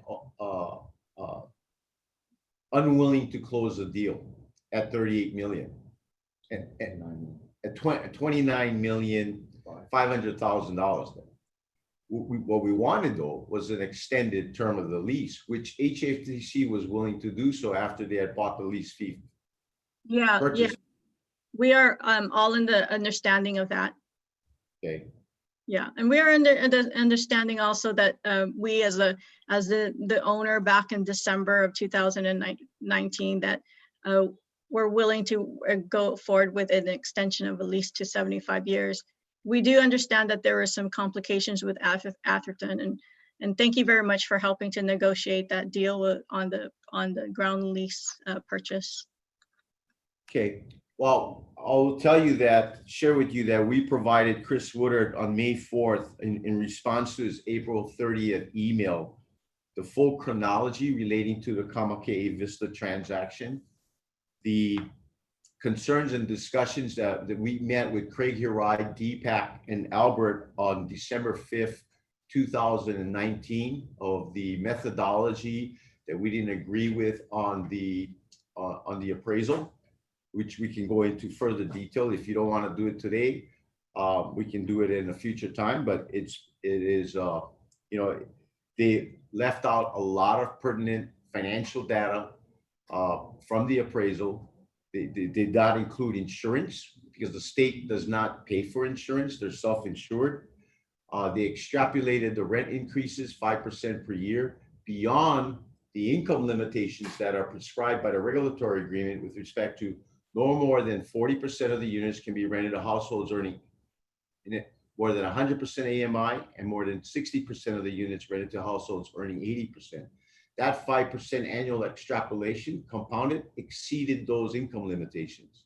unwilling to close a deal at 38 million and at $29,500,000. What we wanted though was an extended term of the lease, which HFDC was willing to do so after they had bought the lease fee. Yeah, purchase. yeah. We are all in the understanding of that. Okay. Yeah, and we are in the understanding also that we as the owner back in December of 2019 that we're willing to go forward with an extension of at least to 75 years. We do understand that there are some complications with Atherton, and thank you very much for helping to negotiate that deal on the ground lease purchase. Okay. Well, I'll share with you that we provided Chris Woodard on May 4th in response to his April 30th email, the full chronology relating to the Kamakei Vista transaction, the concerns and discussions that we met with Craig Hirai, Deepak, and Albert on December 5th, 2019 of the methodology that we didn't agree with on the appraisal, which we can go into further detail. If you don't want to do it today, we can do it in a future time, but it is, you know, they left out a lot of pertinent financial data from the appraisal. They did not include insurance because the state does not pay for insurance. They're self-insured. They extrapolated the rent increases 5% per year beyond the income limitations that are prescribed by the regulatory agreement with respect to no more than 40% of the units can be rented to households earning more than 100% AMI and more than 60% of the units rented to households earning 80%. That 5% annual extrapolation compounded exceeded those income limitations.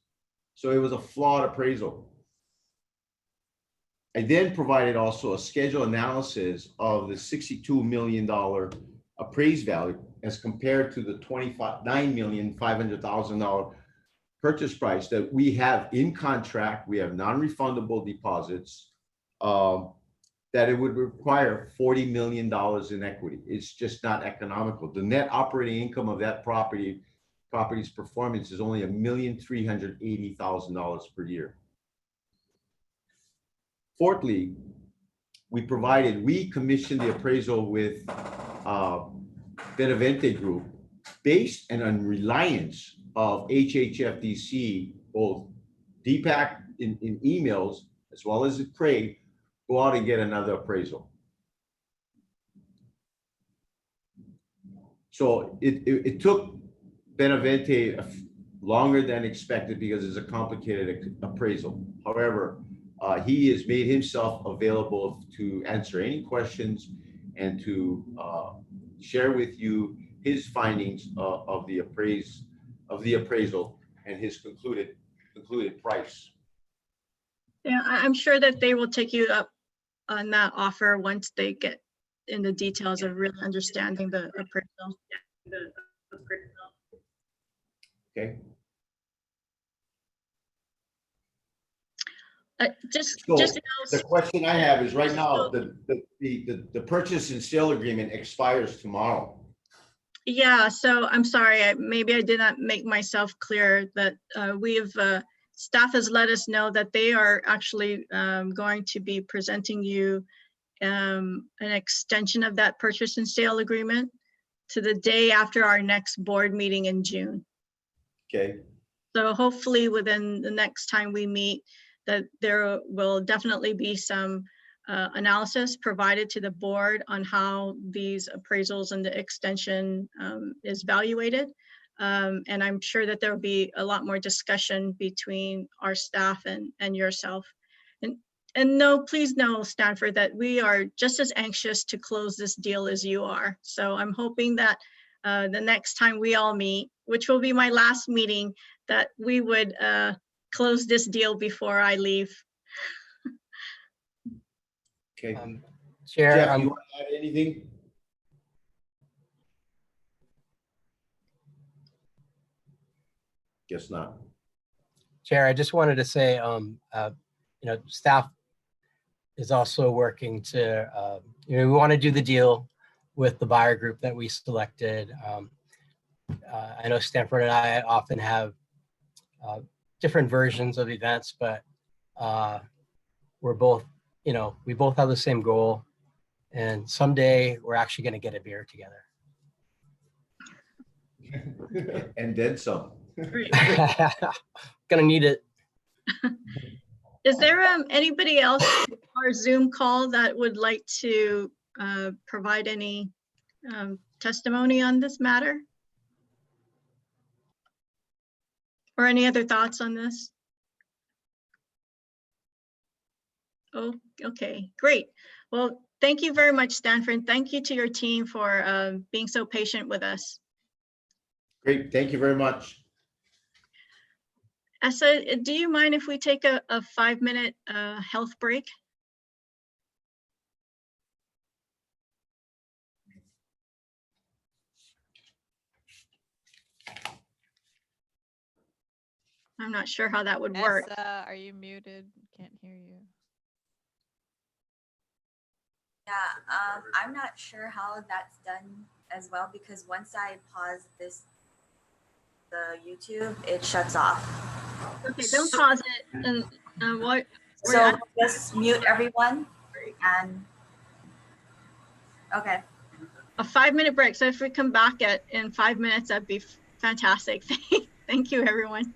So it was a flawed appraisal. I then provided also a schedule analysis of the $62 million appraised value as compared to the $29,500,000 purchase price that we have in contract. We have non-refundable deposits. that it would require $40 million in equity. It's just not economical. The net operating income of that property's performance is only $1,380,000 per year. Fourthly, we commissioned the appraisal with Benavente Group based and on reliance of HHFDC, both Deepak in emails as well as Craig, go out and get another appraisal. So it took Benavente longer than expected because it's a complicated appraisal. However, he has made himself available to answer any questions and to share with you his findings of the appraisal and his concluded price. Yeah, I'm sure that they will take you up on that offer once they get in the details of really understanding the appraisal. Okay. Just the question I have is right now, the purchase and sale agreement expires tomorrow. Yeah, so I'm sorry, maybe I did not make myself clear that staff has let us know that they are actually going to be presenting you an extension of that purchase and sale agreement to the day after our next board meeting in June. Okay. So hopefully within the next time we meet, that there will definitely be some analysis provided to the board on how these appraisals and the extension is valuated. And I'm sure that there will be a lot more discussion between our staff and yourself. And no, please know, Stanford, that we are just as anxious to close this deal as you are. So I'm hoping that the next time we all meet, which will be my last meeting, that we would close this deal before I leave. Okay. Chair, Jeff, you want to add anything? Guess not. Chair, I just wanted to say, staff is also working to, we want to do the deal with the buyer group that we selected. I know Stanford and I often have different versions of events, but we're both, we both have the same goal. And someday we're actually going to get a beer together. And then some. Gonna need it. Is there anybody else on our Zoom call that would like to provide any testimony on this matter? Or any other thoughts on this? Oh, okay, great. Well, thank you very much, Stanford. Thank you to your team for being so patient with us. Great, thank you very much. Essa, do you mind if we take a 5-minute health break? I'm not sure how that would work. Essa, are you muted? Can't hear you. Yeah, I'm not sure how that's done as well, because once I pause the YouTube, it shuts off. Okay, don't pause it. And what? So just mute everyone and okay. A 5-minute break. So if we come back in 5 minutes, that'd be fantastic. Thank you, everyone.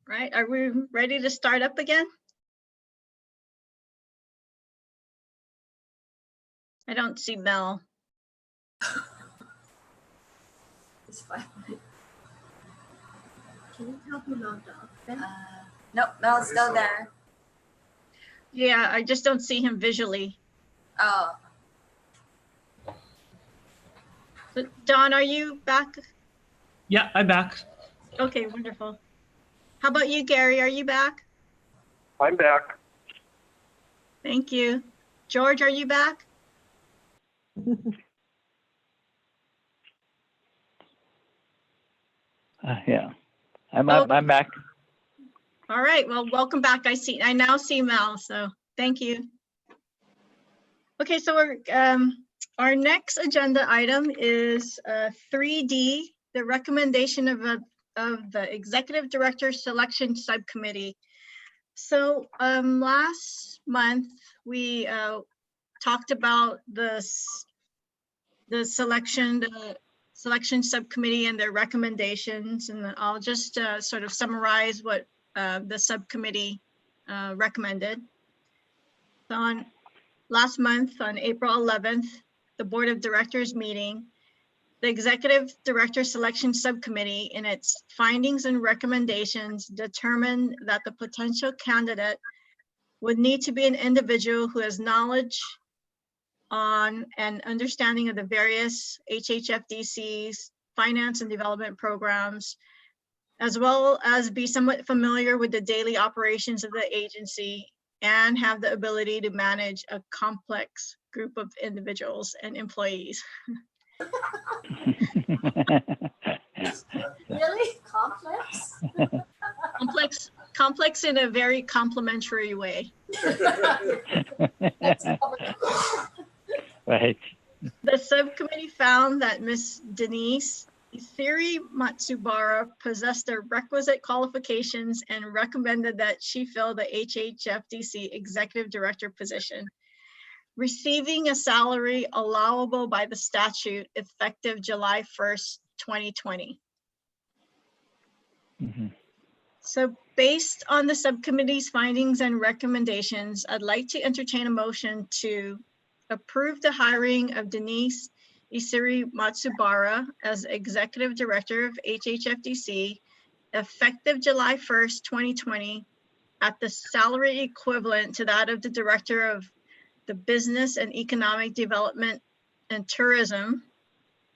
Right, are we ready to start up again? I don't see Mel. It's fine. Can you help me log off? Nope, Mel's still there. Yeah, I just don't see him visually. Oh, But Don, are you back? Yeah, I'm back. Okay, wonderful. How about you, Gary? Are you back? I'm back. Thank you. George, are you back? Yeah, I'm back. All right, well, welcome back. I now see Mel, so thank you. Okay, so our next agenda item is 3D, the recommendation of the Executive Director Selection Subcommittee. So last month, we talked about the selection subcommittee and their recommendations, and I'll just sort of summarize what the subcommittee recommended. So last month, on April 11th, the Board of Directors meeting, the Executive Director Selection Subcommittee, in its findings and recommendations, determined that the potential candidate would need to be an individual who has knowledge on and understanding of the various HHFDC's finance and development programs, as well as be somewhat familiar with the daily operations of the agency and have the ability to manage a complex group of individuals and employees. Really? Complex? Complex in a very complimentary way. Right. The subcommittee found that Ms. Denise Isiri Matsubara possessed the requisite qualifications and recommended that she fill the HHFDC Executive Director position, receiving a salary allowable by the statute effective July 1st, 2020. Mm-hmm. So based on the subcommittee's findings and recommendations, I'd like to entertain a motion to approve the hiring of Denise Isiri Matsubara as Executive Director of HHFDC effective July 1st, 2020 at the salary equivalent to that of the Director of the Business and Economic Development and Tourism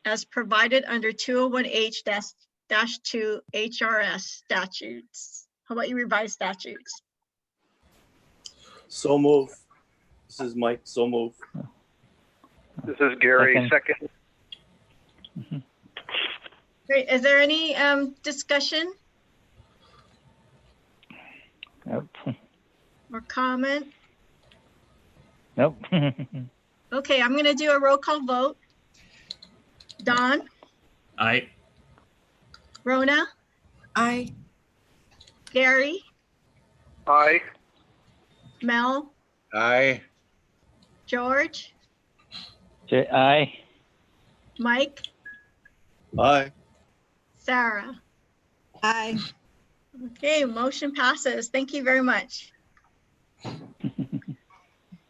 as provided under 201H-2 HRS statutes. How about you revise statutes? So move. This is Mike, so move. This is Gary, second. Mm-hmm. Great, is there any discussion Nope. or comment? Nope. Okay, I'm gonna do a roll call vote. Don? Aye. Rona? Aye. Gary? Aye. Mel? Aye. George? Aye. Mike? Aye. Sarah? Aye. Okay, motion passes. Thank you very much.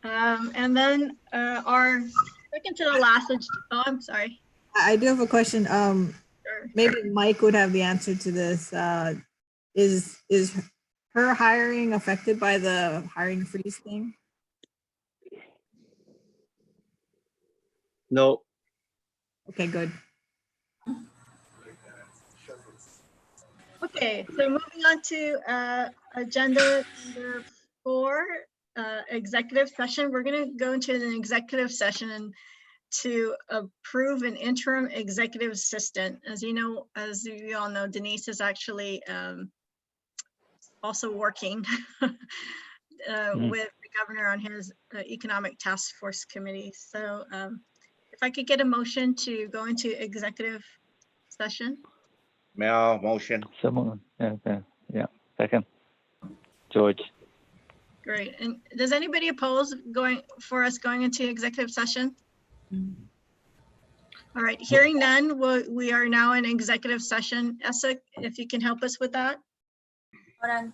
And then our second to the last, oh, I'm sorry. I do have a question. Sure. Maybe Mike would have the answer to this. Is her hiring affected by the hiring freeze thing? No. Okay, good. Okay, so moving on to agenda number 4, executive session. We're going to go into an executive session to approve an interim executive assistant. As you all know, Denise is actually also working with the governor on his economic task force committee. So if I could get a motion to go into executive session. Mel, motion. Someone. Okay. Yeah. Second. George. Great. And does anybody oppose going into executive session? All right, hearing none, we are now in executive session. Essa, if you can help us with that. Parang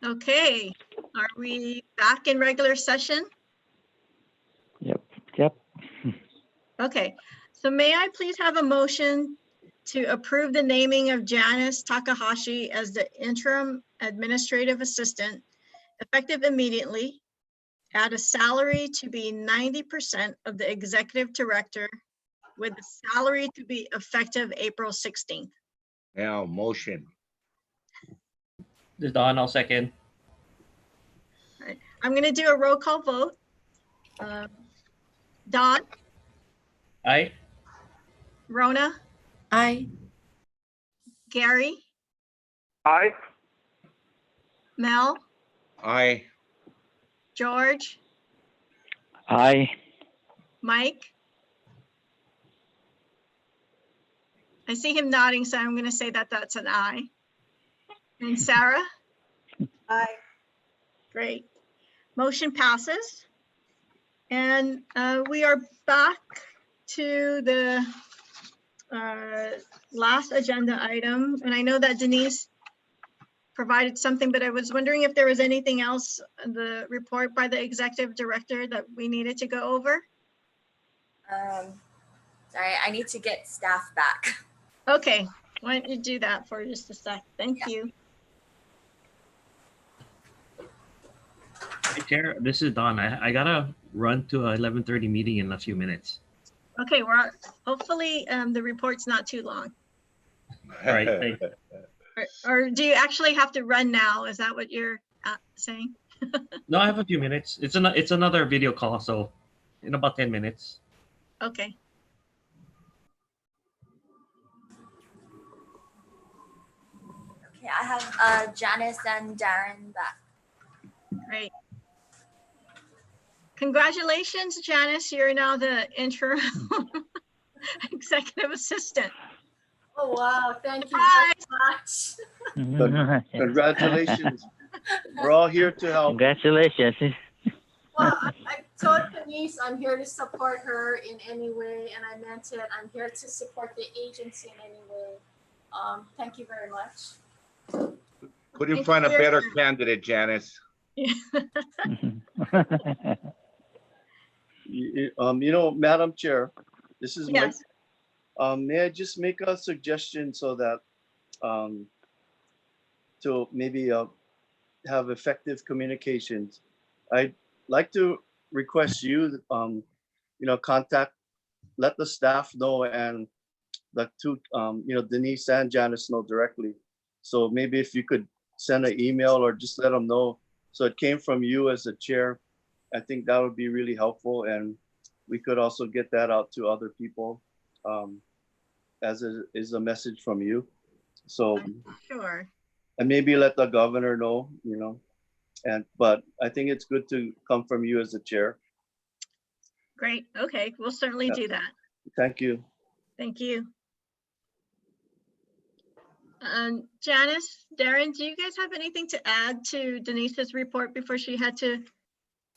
Okay, are we back in regular session? Yep. Yep. Okay, so may I please have a motion to approve the naming of Janice Takahashi as the interim administrative assistant, effective immediately, at a salary to be 90% of the executive director, with the salary to be effective April 16th. Now, motion. This is Don. I'll second. All right, I'm gonna do a roll call vote. Don, Aye. Rona, Aye. Gary, Aye. Mel, Aye. George, Aye. Mike. I see him nodding, so I'm gonna say that that's an aye. And Sarah? Aye. Great. Motion passes. And we are back to the last agenda item. And I know that Denise provided something, but I was wondering if there was anything else in the report by the executive director that we needed to go over. Sorry, I need to get staff back. Okay, why don't you do that for just a sec? Thank you. Hey, Chair, this is Don. I gotta run to a 11:30 meeting in a few minutes. Okay, hopefully the report's not too long. All right. Thanks. Or do you actually have to run now? Is that what you're saying? No, I have a few minutes. It's another video call, so in about 10 minutes. Okay. Okay, I have Janice and Darren back. Great. Congratulations, Janice. You're now the interim executive assistant. Oh, wow. Thank you very much. Congratulations. We're all here to help. Congratulations. Well, I told Denise I'm here to support her in any way, and I meant it. I'm here to support the agency in any way. Thank you very much. Couldn't find a better candidate, Janice. Madam Chair, this is Mike. Yes. May I just make a suggestion so that to maybe have effective communications? I'd like to request you, let the staff know and the two, Denise and Janice know directly. So maybe if you could send an email or just let them know. So it came from you as the chair. I think that would be really helpful, and we could also get that out to other people as is a message from you. So, Sure. and maybe let the governor know, but I think it's good to come from you as the chair. Great. Okay, we'll certainly do that. Thank you. Thank you. Janice, Darren, do you guys have anything to add to Denise's report before she had to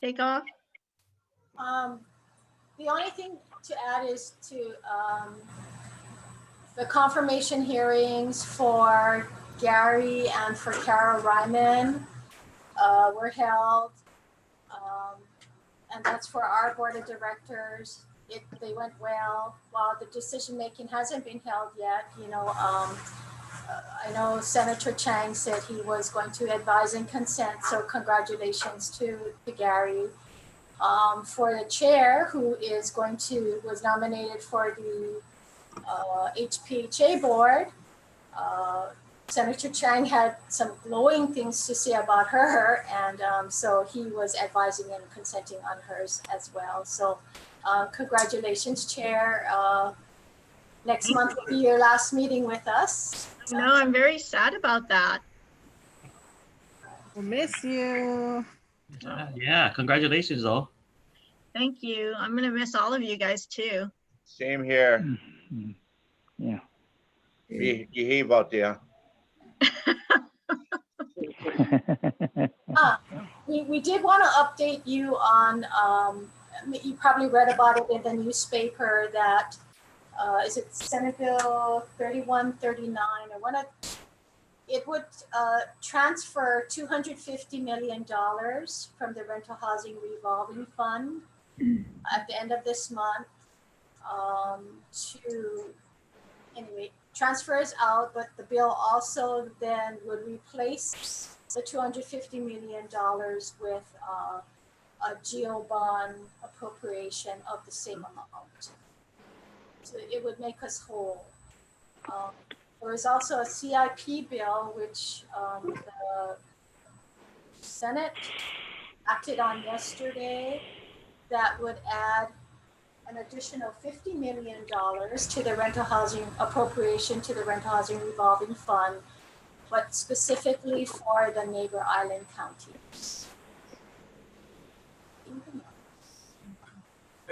take off? The only thing to add is to the confirmation hearings for Gary and for Kara Ryman were held. And that's for our board of directors. They went well. While the decision making hasn't been held yet, I know Senator Chang said he was going to advise and consent, so congratulations to Gary. For the chair, who was nominated for the HPHA board, Senator Chang had some glowing things to say about her, and so he was advising and consenting on hers as well. So congratulations, Chair. Next month will be your last meeting with us. No, I'm very sad about that. We'll miss you. Yeah, congratulations, though. Thank you. I'm gonna miss all of you guys too. Same here. Yeah. Behave out there. We did want to update you on, you probably read about it in the newspaper that, is it Senate Bill 3139 or one of it would transfer $250 million from the rental housing revolving fund at the end of this month to, anyway, transfers out, but the bill also then would replace the $250 million with a GEO bond appropriation of the same amount. So it would make us whole. There is also a CIP bill, which the Senate acted on yesterday, that would add an additional $50 million to the rental housing appropriation to the rental housing revolving fund, but specifically for the neighbor island counties.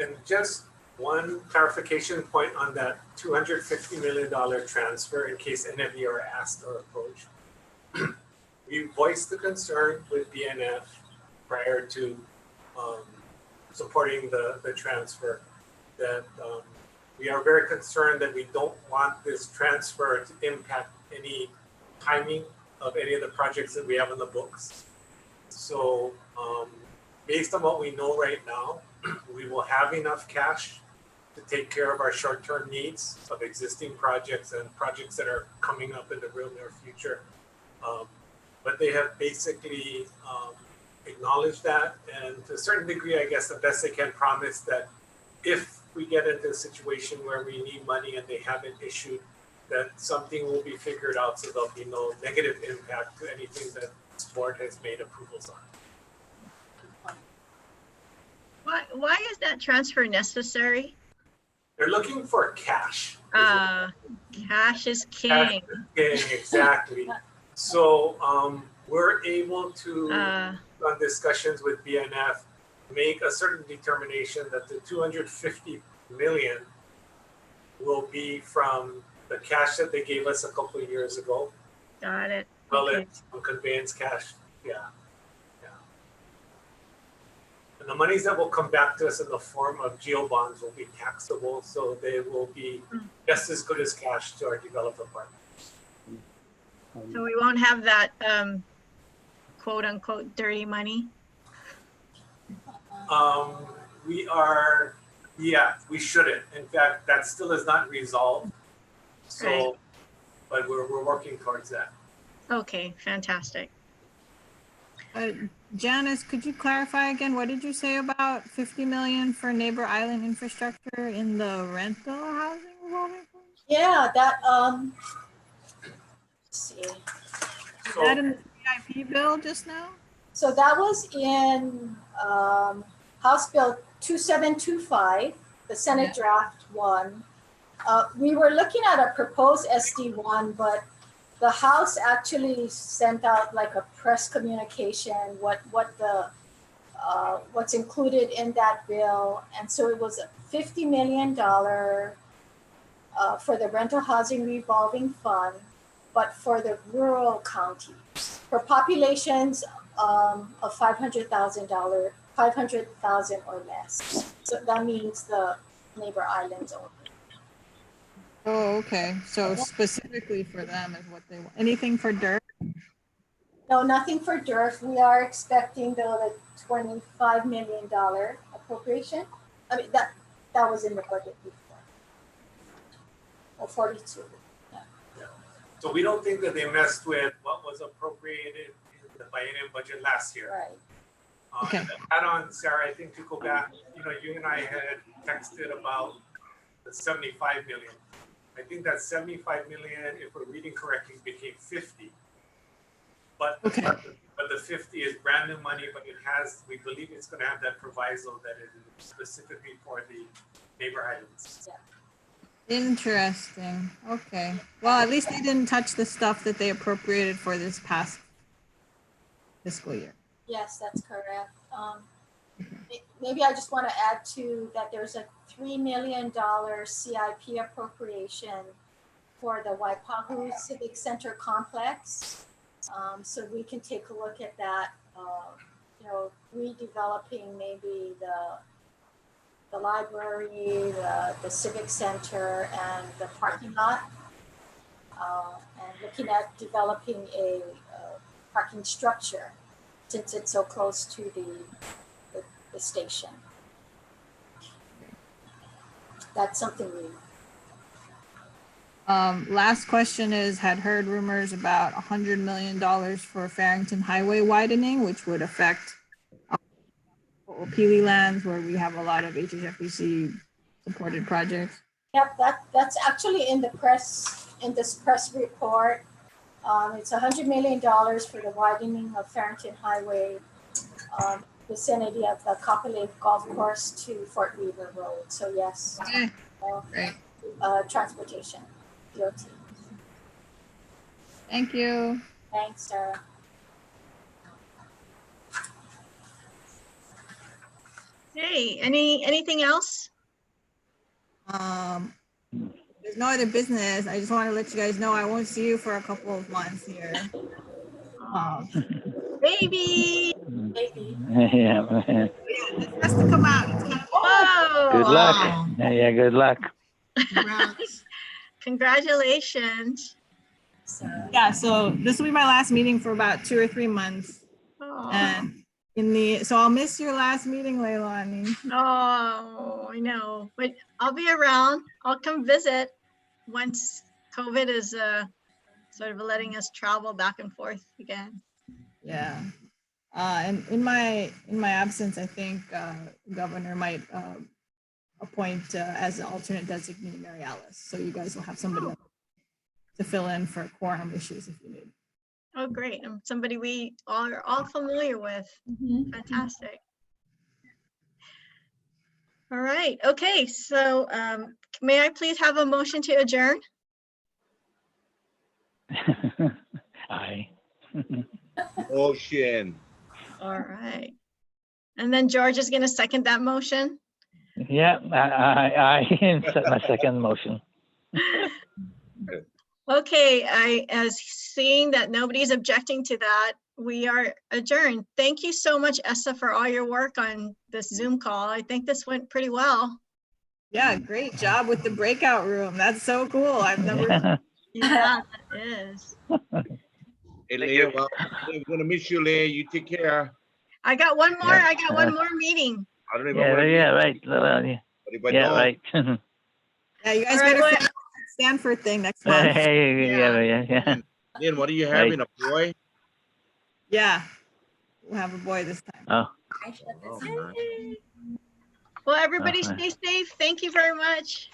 And just one clarification point on that $250 million transfer, in case any of you are asked or approached. We voiced the concern with BNF prior to supporting the transfer, that we are very concerned that we don't want this transfer to impact any timing of any of the projects that we have in the books. So based on what we know right now, we will have enough cash to take care of our short-term needs of existing projects and projects that are coming up in the real near future. But they have basically acknowledged that, and to a certain degree, I guess the best they can promise that if we get into a situation where we need money and they haven't issued, that something will be figured out so there'll be no negative impact to anything that this board has made approvals on. Why is that transfer necessary? They're looking for cash. Cash is king. Cash is king, exactly. So we're able to, on discussions with BNF, make a certain determination that the 250 million will be from the cash that they gave us a couple of years ago. Got it. Well, Okay. it's conveyance cash. Yeah. And the monies that will come back to us in the form of GEO bonds will be taxable, so they will be just as good as cash to our developer partners. So we won't have that quote unquote dirty money. We shouldn't. In fact, that still is not resolved. So, Right. but we're working towards that. Okay, fantastic. Janice, could you clarify again? What did you say about 50 million for neighbor island infrastructure in the rental housing revolving fund? Yeah, that let's see. Is that in the CIP bill just now? So that was in House Bill 2725, the Senate draft one. We were looking at a proposed SD1, but the House actually sent out like a press communication, what's included in that bill. And so it was $50 million for the rental housing revolving fund, but for the rural counties, for populations of 500,000 or less. So that means the neighbor islands only. Oh, okay. So specifically for them is what they want. Anything for dirt? No, nothing for DERF. We are expecting the $25 million appropriation. I mean, that was in the budget before. Or 42. Yeah. So we don't think that they messed with what was appropriated in the biennium budget last year. Right. Okay. Add on, Sarah, I think to go back, you and I had texted about the 75 million. I think that 75 million, if we're reading correctly, became 50. But the 50 is brand new money, but we believe it's going to have that proviso that it is specifically for the neighbor islands. Yeah. Interesting. Okay. Well, at least they didn't touch the stuff that they appropriated for this past fiscal year. Yes, that's correct. Maybe I just want to add to that there's a $3 million CIP appropriation for the Waipahu Civic Center complex. So we can take a look at that, redeveloping maybe the library, the civic center, and the parking lot. And looking at developing a parking structure since it's so close to the station. That's something new. Last question is, had heard rumors about $100 million for Farrington Highway widening, which would affect Peely lands where we have a lot of HHFDC supported projects. Yep, that's actually in the press, in this press report. It's $100 million for the widening of Farrington Highway, vicinity of the Copper Lake Golf Course to Fort Weaver Road. So yes, Great. Transportation, DOT. Thank you. Thanks, Sarah. Hey, anything else? There's no other business. I just want to let you guys know I won't see you for a couple of months here. Baby. Yeah. This has to come out. It's gonna- Whoa. Good luck. Yeah, good luck. Congratulations. Yeah, so this will be my last meeting for about 2 or 3 months. And so I'll miss your last meeting, Leilani. Oh, I know, but I'll be around. I'll come visit once COVID is sort of letting us travel back and forth again. Yeah. And in my absence, I think Governor might appoint as an alternate designee Mary Alice. So you guys will have somebody else to fill in for quorum issues if you need. Oh, great. Somebody we are all familiar with. Fantastic. All right. Okay. So may I please have a motion to adjourn? Aye. Motion. All right. And then George is going to second that motion. Yeah, I my second motion. Okay, as seeing that nobody's objecting to that, we are adjourned. Thank you so much, Essa, for all your work on this Zoom call. I think this went pretty well. Yeah, great job with the breakout room. That's so cool. I've never. Yeah, that is. Hey, Leah, well, I'm gonna miss you, Leah. You take care. I got one more. I got one more meeting. I don't even Yeah, wanna yeah, meet right. Well, yeah, you, but yeah, no. right. Yeah, you guys All right, better what- finish the Stanford thing next month. Yeah. Then what are you having, a boy? Yeah, we'll have a boy this time. Oh. Oh, man. Well, everybody stay safe. Thank you very much.